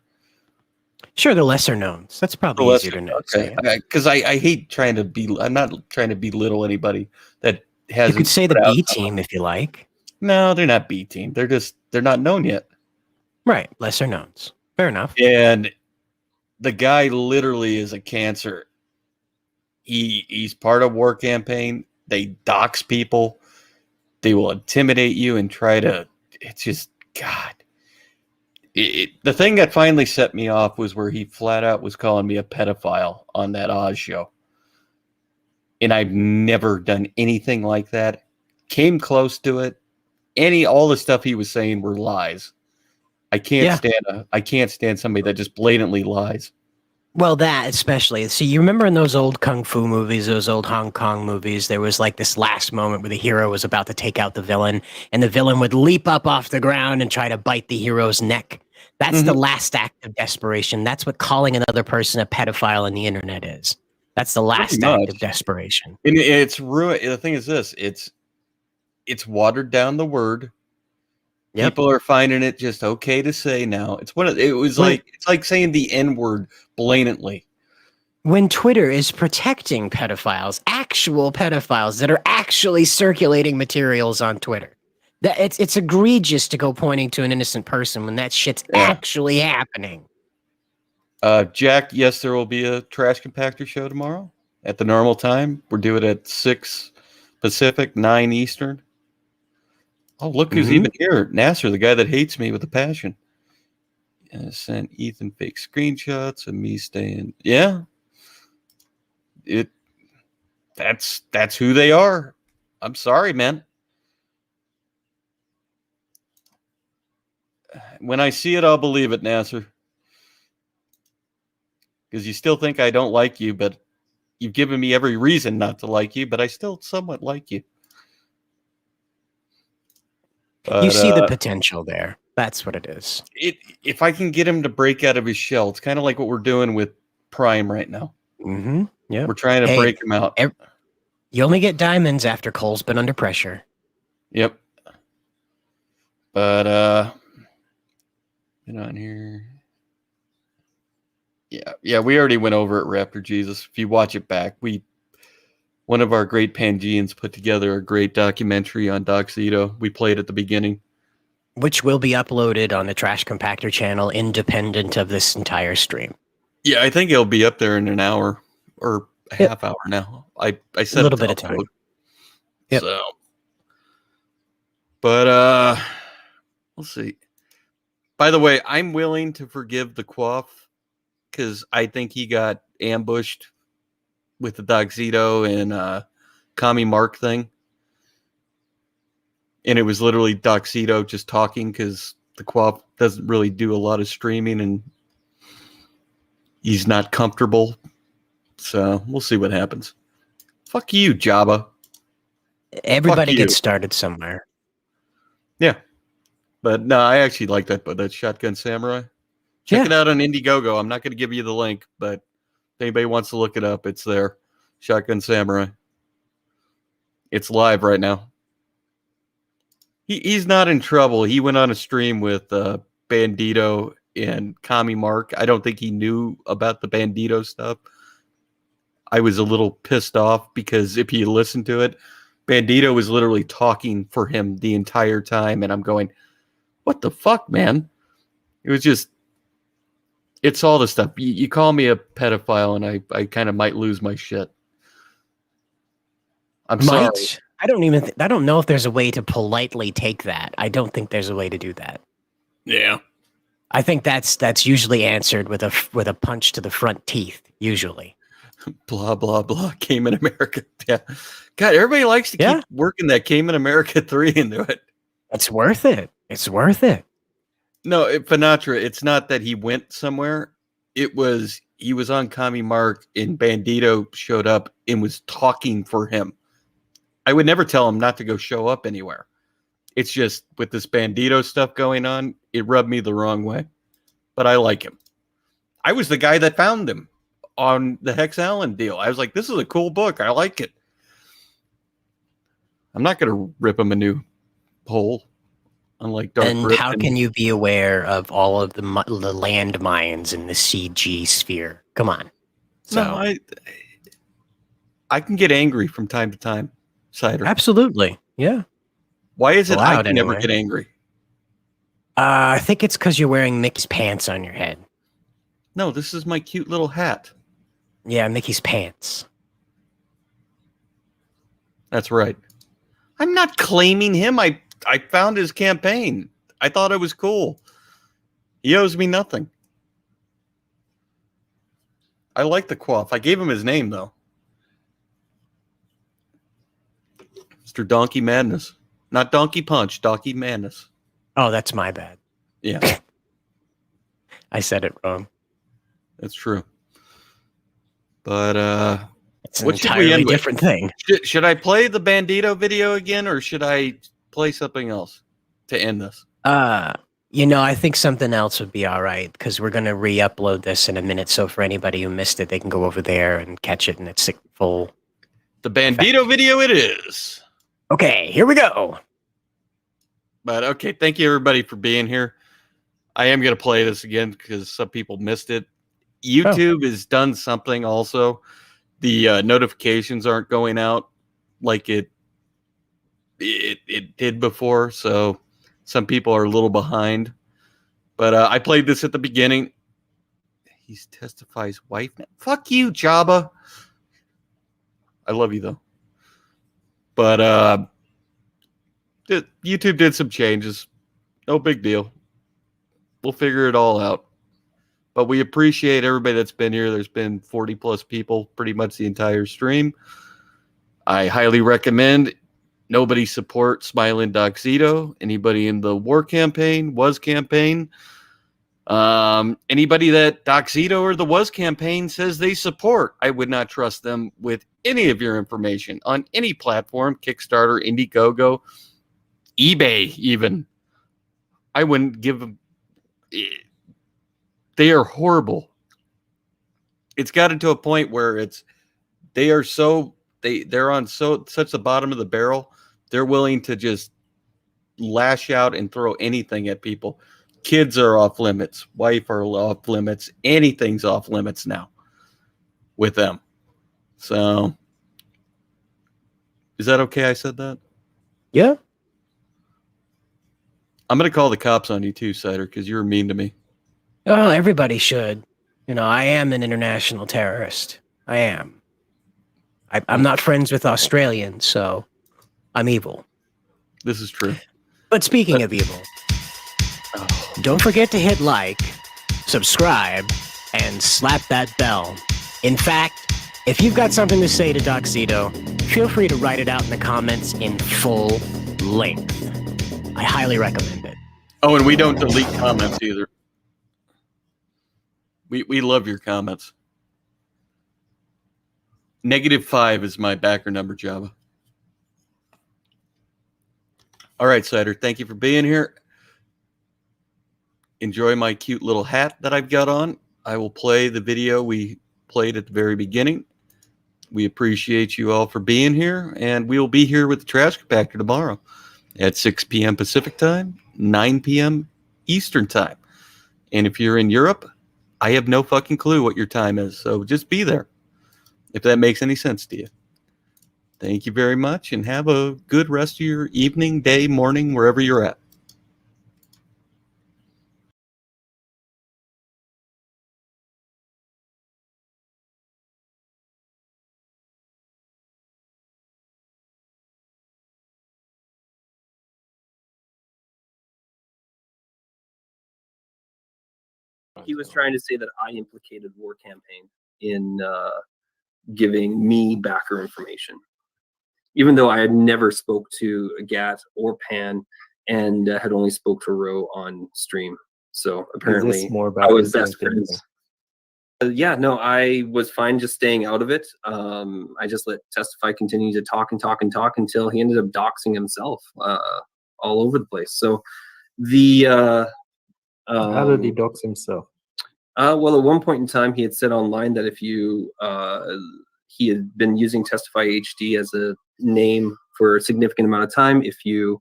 Sure, the lesser knowns. That's probably easier to know. Okay, because I hate trying to be. I'm not trying to belittle anybody that has. You could say the B team if you like. No, they're not B team. They're not known yet. Right, lesser knowns. Fair enough. And the guy literally is a cancer. He's part of WarCampaign. They dox people. They will intimidate you and try to. It's just God. The thing that finally set me off was where he flat out was calling me a pedophile on that Oz show. And I've never done anything like that. Came close to it. All the stuff he was saying were lies. I can't stand somebody that just blatantly lies. Well, that especially. See, you remember in those old Kung Fu movies, those old Hong Kong movies, there was like this last moment where the hero was about to take out the villain, and the villain would leap up off the ground and try to bite the hero's neck. That's the last act of desperation. That's what calling another person a pedophile on the internet is. That's the last act of desperation. And it's ruined. The thing is this, it's watered down the word. Yep. People are finding it just okay to say now. It's like saying the N-word blatantly. When Twitter is protecting pedophiles, actual pedophiles that are actually circulating materials on Twitter. It's egregious to go pointing to an innocent person when that shit's actually happening. Jack, yes, there will be a Trash Compactor show tomorrow at the normal time. We're doing it at 6 Pacific, 9 Eastern. Oh, look who's even here. Nasser, the guy that hates me with a passion. Sent Ethan fake screenshots of me staying. Yeah. That's who they are. I'm sorry, man. When I see it, I'll believe it, Nasser. Because you still think I don't like you, but you've given me every reason not to like you, but I still somewhat like you. But, you see the potential there. That's what it is. If I can get him to break out of his shell, it's kind of like what we're doing with Prime right now. Yeah, we're trying to break him out. You only get diamonds after Cole's been under pressure. Yep. But get on here. Yeah, we already went over it, Raptor Jesus. If you watch it back, one of our great Pangeans put together a great documentary on Doxito. We played at the beginning. Which will be uploaded on the Trash Compactor channel independent of this entire stream. Yeah, I think it'll be up there in an hour or a Yep. half hour now. I A set little it bit of to time. upload. Yep. So, but we'll see. By the way, I'm willing to forgive the Quaff because I think he got ambushed with the Doxito and Kami Mark thing. And it was literally Doxito just talking because the Quaff doesn't really do a lot of streaming and he's not comfortable. So we'll see what happens. Fuck you, Jabba. Everybody you. gets started somewhere. Yeah. But no, I actually like that Shotgun Samurai. Check it out on IndieGoGo. I'm not going to give you the link, but if anybody wants to look it up, it's there. Shotgun Samurai. It's live right now. He's not in trouble. He went on a stream with Bandito and Kami Mark. I don't think he knew about the Bandito stuff. I was a little pissed off because if he listened to it, Bandito was literally talking for him the entire time. And I'm going, what the fuck, man? It was just, it's all the stuff. You call me a pedophile and I kind of might lose my shit. I'm sorry. I don't know if there's a way to politely take that. I don't think there's a way to do that. Yeah. I think that's usually answered with a punch to the front teeth, usually. Blah, blah, blah. Cayman America. Yeah. God, everybody likes to keep working that Cayman America 3 into it. It's worth it. It's worth it. No, Finatra, it's not that he went somewhere. It was, he was on Kami Mark and Bandito showed up and was talking for him. I would never tell him not to go show up anywhere. It's just with this Bandito stuff going on, it rubbed me the wrong way. But I like him. I was the guy that found him on the Hex Allen deal. I was like, this is a cool book. I like it. I'm not going to rip him a new hole. Unlike Dark And Rip how can you be aware of all of the landmines in the CG sphere? Come on. So No, I can get angry from time to time, Cider. absolutely, yeah. Why is it I Allowed can never anyway. get angry? I think it's because you're wearing Mickey's pants on your head. No, this is my cute little hat. Yeah, Mickey's pants. That's right. I'm not claiming him. I found his campaign. I thought it was cool. He owes me nothing. I like the Quaff. I gave him his name, though. Mr. Donkey Madness. Not Donkey Punch, Donkey Madness. Oh, that's my bad. Yeah. I said it wrong. That's true. But It's an what should we entirely end with? different thing. Should I play the Bandito video again, or should I play something else to end this? I think something else would be all right because we're going to re-upload this in a minute. So for anybody who missed it, they can go over there and catch it in its full. The Bandito video it is. Okay, here we go. But okay, thank you everybody for being here. I am going to play this again because some people missed it. YouTube has done something also. The notifications aren't going out like it did before, so some people are a little behind. But I played this at the beginning. He testifies wife. Fuck you, Jabba. I love you though. But YouTube did some changes. No big deal. We'll figure it all out. But we appreciate everybody that's been here. There's been 40 plus people pretty much the entire stream. I highly recommend nobody support SmilingBandito. Anybody in the WarCampaign, campaign. Anybody that Doxito or the campaign says they support, I would not trust them with any of your information on any platform, Kickstarter, IndieGoGo, eBay even. I wouldn't give them. They are horrible. It's gotten to a point where they're on such the bottom of the barrel. They're willing to just lash out and throw anything at people. Kids are off limits. Wife are off limits. Anything's off limits now with them. So is that okay? I said that? Yeah. I'm going to call the cops on you too, Cider, because you were mean to me. Oh, everybody should. You know, I am an international terrorist. I am. I'm not friends with Australians, so I'm evil. This is true. But speaking of evil, don't forget to hit like, subscribe, and slap that bell. In fact, if you've got something to say to Doxito, feel free to write it out in the comments in full length. I highly recommend it. Oh, and we don't delete comments either. We love your comments. -5 is my backer number, Java. All right, Cider, thank you for being here. Enjoy my cute little hat that I've got on. I will play the video we played at the very beginning. We appreciate you all for being here, and we will be here with the Trash Compactor tomorrow at 6 p.m. Pacific Time, 9 p.m. Eastern Time. And if you're in Europe, I have no fucking clue what your time is, so just be there, if that makes any sense to you. Thank you very much, and have a good rest of your evening, day, morning, wherever you're at. He was trying to say that I implicated WarCampaign in giving me backer information, even though I had never spoke to Gat or Pan, and had only spoke to Ro on stream. So apparently, more about I was this best LinkedIn friends. thing? Yeah, no, I was fine just staying out of it. I just let Testify continue to talk and talk and talk until he ended up doxing himself all over the place. So the How did he dox himself? well, at one point in time, he had said online that if you he had been using Testify HD as a name for a significant amount of time. If you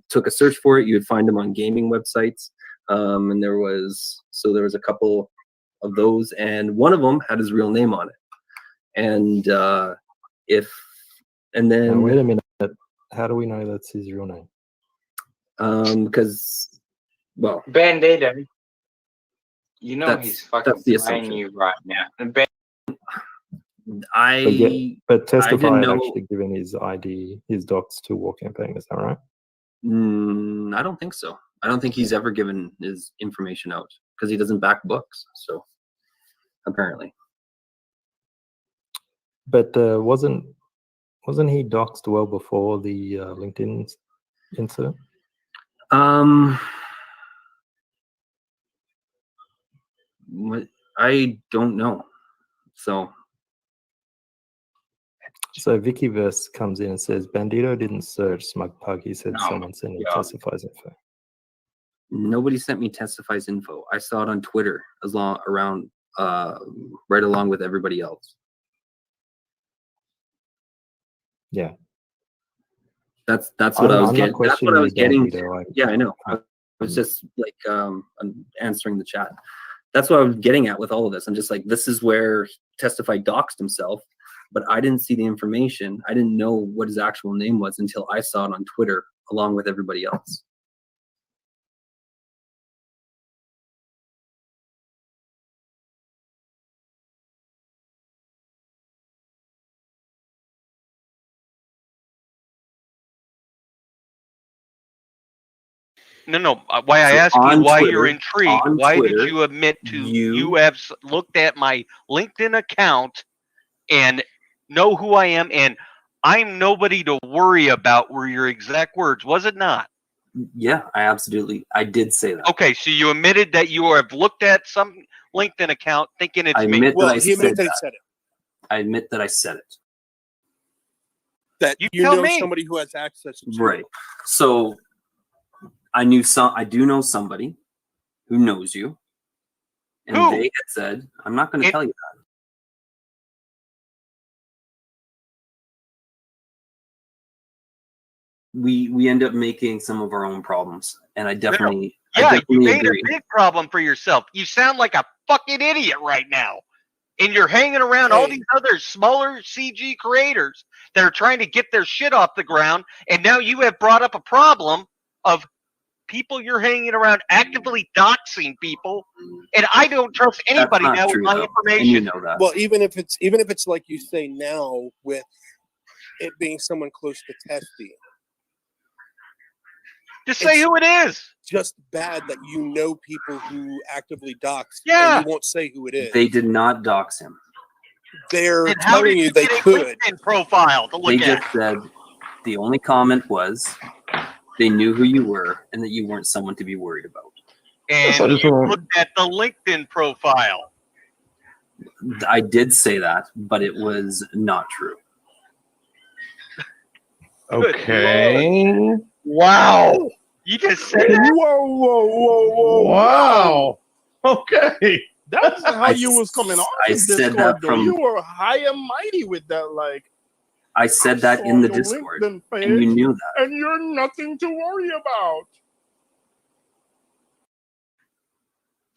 took a search for it, you would find them on gaming websites. And there was a couple of those, and one of them had his real name on it. And then Now, wait a minute. How do we know that's his real name? Because, well, Bandito, you know that's- he's fucking that's the playing assumption. you right now. And But Testify didn't had know- actually given his ID, his docs to WarCampaign. Is that right? I don't think so. I don't think he's ever given his information out because he doesn't back books. So apparently, But wasn't he doxed well before the LinkedIn incident? what I don't know. So VickyVerse comes in and says Bandito didn't search Smug Pug. He said No, someone sent him yeah. Testifies info. nobody sent me Testify's info. I saw it on Twitter right along with everybody else. Yeah. That's what I was I'm not getting. That's what questioning I was you, getting. Bandito. Yeah, I know. I was just like I'm answering the chat. That's what I was getting at with all of this. I'm just like, this is where Testify doxed himself, but I didn't see the information. I didn't know what his actual name was until I saw it on Twitter along with everybody else. No. Why I So ask you on why Twitter- you're intrigued. on Why Twitter, did you admit to you- you have looked at my LinkedIn account and know who I am, and I'm nobody to worry about, were your exact words, was it not? Yeah, I did say that. Okay, so you admitted that you have looked at some LinkedIn account thinking it's I me. admit that I he admitted said that he that. said it. I admit that I said it. That You you tell know me. somebody who has access to Right. So I do know somebody who knows you. And Who? they had said, I'm not going to tell you that. We end up making some of our own problems. And I definitely Yeah, you definitely made agree. a big problem for yourself. You sound like a fucking idiot right now. And you're hanging around all these other smaller CG creators that are trying to get their shit off the ground. And now you have brought up a problem of people you're hanging around actively doxing people, and I don't trust anybody not now with true, my though, information. and you know that. Well, even if it's like you say now, with it being someone close to Testy, just say who it is. Just bad that you know people who actively dox. Yeah. And you won't say who it is. They did not dox him. They're And how telling did you they get a could. LinkedIn profile to look They at? just said the only comment was they knew who you were and that you weren't someone to be worried about. And you looked at the LinkedIn profile. I did say that, but it was not true. Okay. Wow. You just said that? Whoa. Wow. Okay. That's how you was coming off I in said Discord, that though. from- You were high and mighty with that, like, I said that in the Discord, and you knew that. and you're nothing to worry about.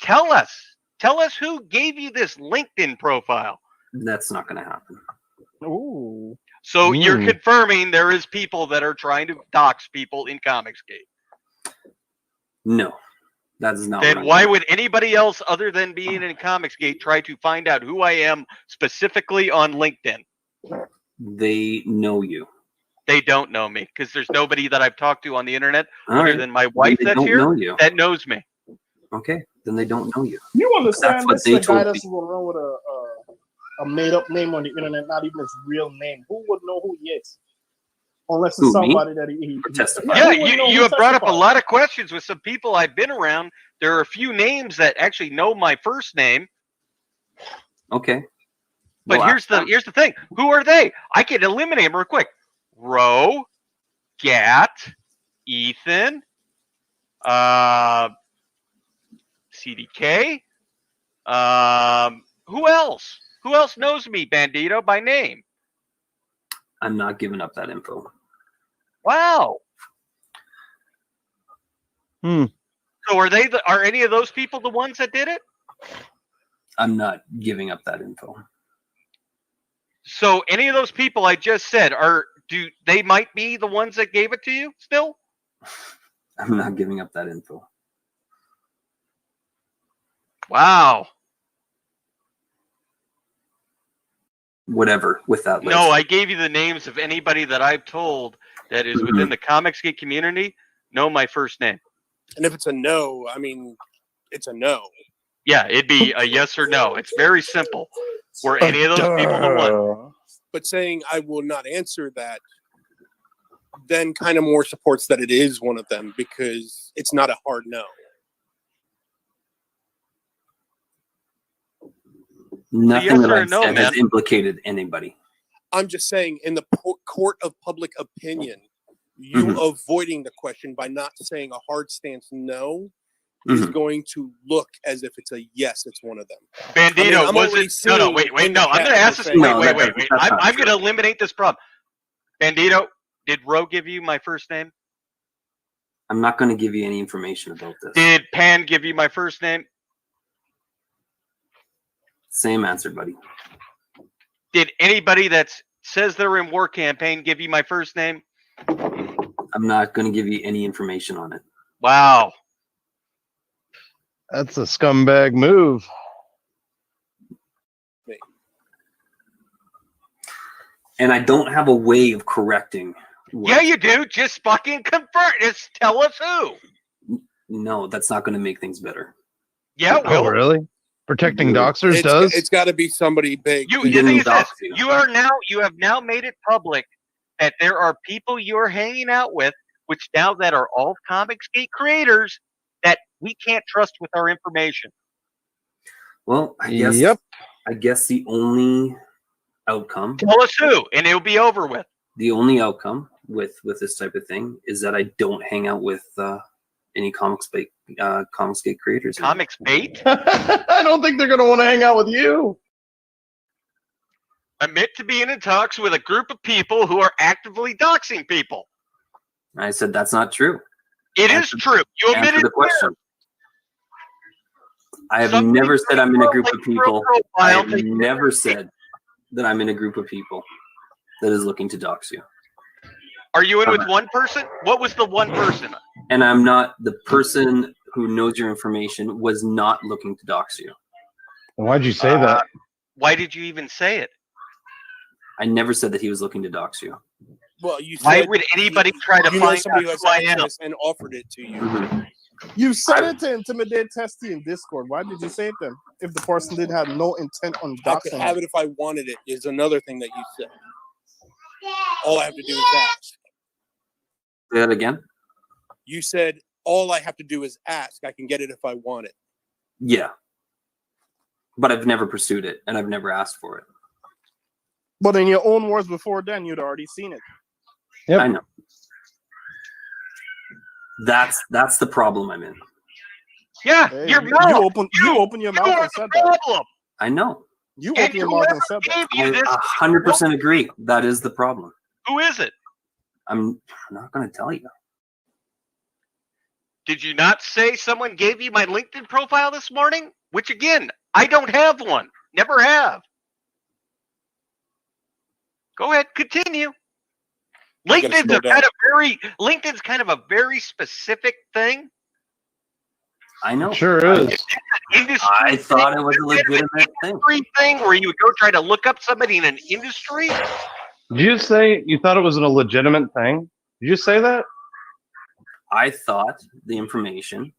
Tell us who gave you this LinkedIn profile. That's not going to happen. Ooh. So you're confirming there is people that are trying to dox people in Comicsgate. No, that is not. Then what why would anybody else other than being in Comicsgate try to find out who I am specifically on LinkedIn? They know you. They don't know me because there's nobody that I've talked to on the internet All other right. than my Then wife they that's don't here know you. that knows me. Okay, then they don't know you. You understand what this they is a guy told that's going around with a made-up name on the internet, not even his real name. Who would know who he is? Unless it's Who, me? somebody that he Yeah, who would know you who have brought up a testified? lot of questions with some people I've been around. There are a few names that actually know my first name. Okay. But Well, here's the thing. Who are they? I can eliminate them real quick. Ro, Gat, Ethan, CDK. Who else? Who else knows me, Bandito, by name? I'm not giving up that info. Wow. Hmm. So are any of those people the ones that did it? I'm not giving up that info. So any of those people I just said they might be the ones that gave it to you still? I'm not giving up that info. Wow. Whatever with that list. No, I gave you the names of anybody that I've told that is within the Comicsgate community know my first name. And if it's a no, I mean, it's a no. Yeah, it'd be a yes or no. It's very simple. Were any of those people the one? But saying I will not answer that then kind of more supports that it is one of them because it's not a hard no. Nothing yes that or I've no, said has man. implicated anybody. I'm just saying in the court of public opinion, you avoiding the question by not saying a hard stance no is going to look as if it's a yes, it's one of them. Bandito, I'm was already it? No, seeing wait. in the No, I'm chat going to ask this. saying- Wait. I'm going to eliminate this problem. Bandito, did Ro give you my first name? I'm not going to give you any information about this. Did Pan give you my first name? Same answer, buddy. Did anybody that says they're in WarCampaign give you my first name? I'm not going to give you any information on it. Wow. That's a scumbag move. And I don't have a way of correcting. Yeah, you do. Just fucking confirm. Just tell us who. No, that's not going to make things better. Yeah, well. Oh, really? Protecting doxers does? It's got to be somebody big. The thing is this, you have now made it public that there are people you're hanging out with, which now that are all Comicsgate creators, that we can't trust with our information. Well, I guess the only outcome. Tell us who, and it'll be over with. The only outcome with this type of thing is that I don't hang out with any Comicsgate creators. Comicsgate? I don't think they're going to want to hang out with you. Admit to being in talks with a group of people who are actively doxing people. I said that's not true. It is true. You admitted Answer the question. I have never said I'm in a group of people. I have never said that I'm in a group of people that is looking to dox you. Are you in with one person? What was the one person? And I'm not the person who knows your information was not looking to dox you. Why'd you say that? Why did you even say it? I never said that he was looking to dox you. Well, you Why said would anybody try to you know find somebody out who has who I am? access and offered it to you. Mm-hmm. You said it to intimidate Testy in Discord. Why did you say it then? If the person didn't have no intent on I could doxing have him? it if I wanted it is another thing that you said. All I have to do is ask. Say that again? You said all I have to do is ask. I can get it if I want it. Yeah. But I've never pursued it, and I've never asked for it. But in your own words before then, you'd already seen it. Yep. I know. That's the problem I'm in. Yeah, Hey, you're you wrong. open your mouth and said that. Problem. I know. You And opened your mouth and said that. I 100% agree. That is the problem. Who is it? I'm not going to tell you. Did you not say someone gave you my LinkedIn profile this morning? Which again, I don't have one. Never have. Go ahead, continue. LinkedIn's kind of a very specific thing. I know. Sure is. I thought it was a legitimate thing. Thing where you would go try to look up somebody in an industry. Did you say you thought it was a legitimate thing? Did you say that? I thought the information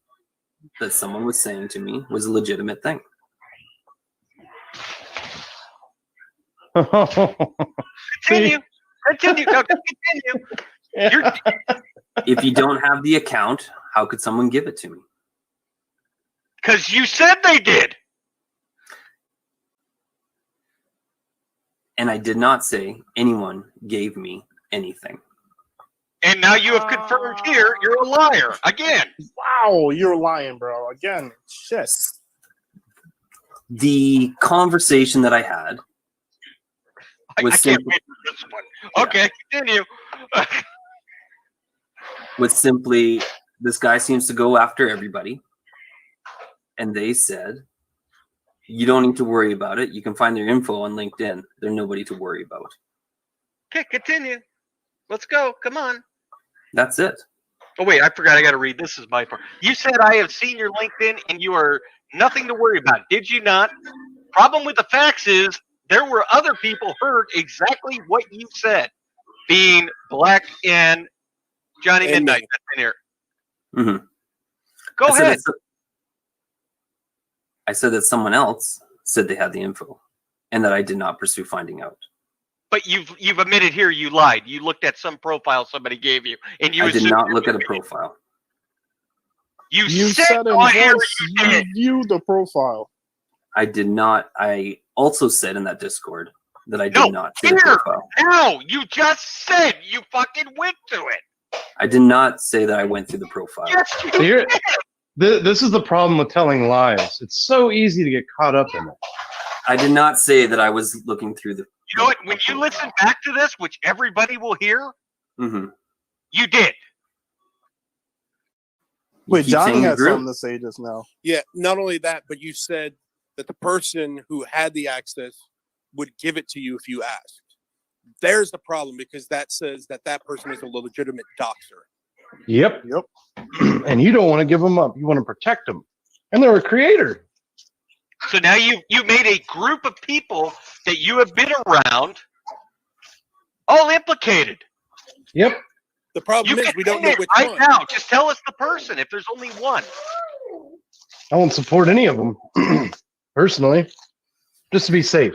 that someone was saying to me was a legitimate thing. Continue. Continue. No, continue. If you don't have the account, how could someone give it to me? Because you said they did. And I did not say anyone gave me anything. And now you have confirmed here you're a liar again. Wow, you're lying, bro. Again, shit. The conversation that I had was I can't wait for this one. Okay, continue. was simply, this guy seems to go after everybody. And they said, you don't need to worry about it. You can find their info on LinkedIn. They're nobody to worry about. Okay, continue. Let's go. Come on. That's it. Oh, wait, I forgot. I got to read. This is my part. You said I have seen your LinkedIn and you are nothing to worry about. Did you not? Problem with the facts is there were other people heard exactly what you said, being Black and Johnny And Midnight me. that's in here. Mm-hmm. Go ahead. I said that someone else said they had the info and that I did not pursue finding out. But you've admitted here you lied. You looked at some profile somebody gave you, and you I did assumed not it look was at a me. profile. You said said in on here voice you you did. viewed the profile. I did not. I also said in that Discord that I did not see the Here, profile. no, you just said you fucking went to it. I did not say that I went through the profile. Yes, you So you're- did. This is the problem with telling lies. It's so easy to get caught up in it. I did not say that I was looking through the. You know what? When you listen back to this, which everybody will hear, Mm-hmm. you did. Wait, keep Johnny saying you had grew? something to say just now. Yeah, not only that, but you said that the person who had the access would give it to you if you asked. There's the problem, because that says that that person is a legitimate doxer. Yep. Yep. And you don't want to give them up. You want to protect them. And they're a creator. So now you made a group of people that you have been around all implicated. Yep. The problem You is can we don't end know it which right one. now. Just tell us the person if there's only one. I won't support any of them, personally, just to be safe.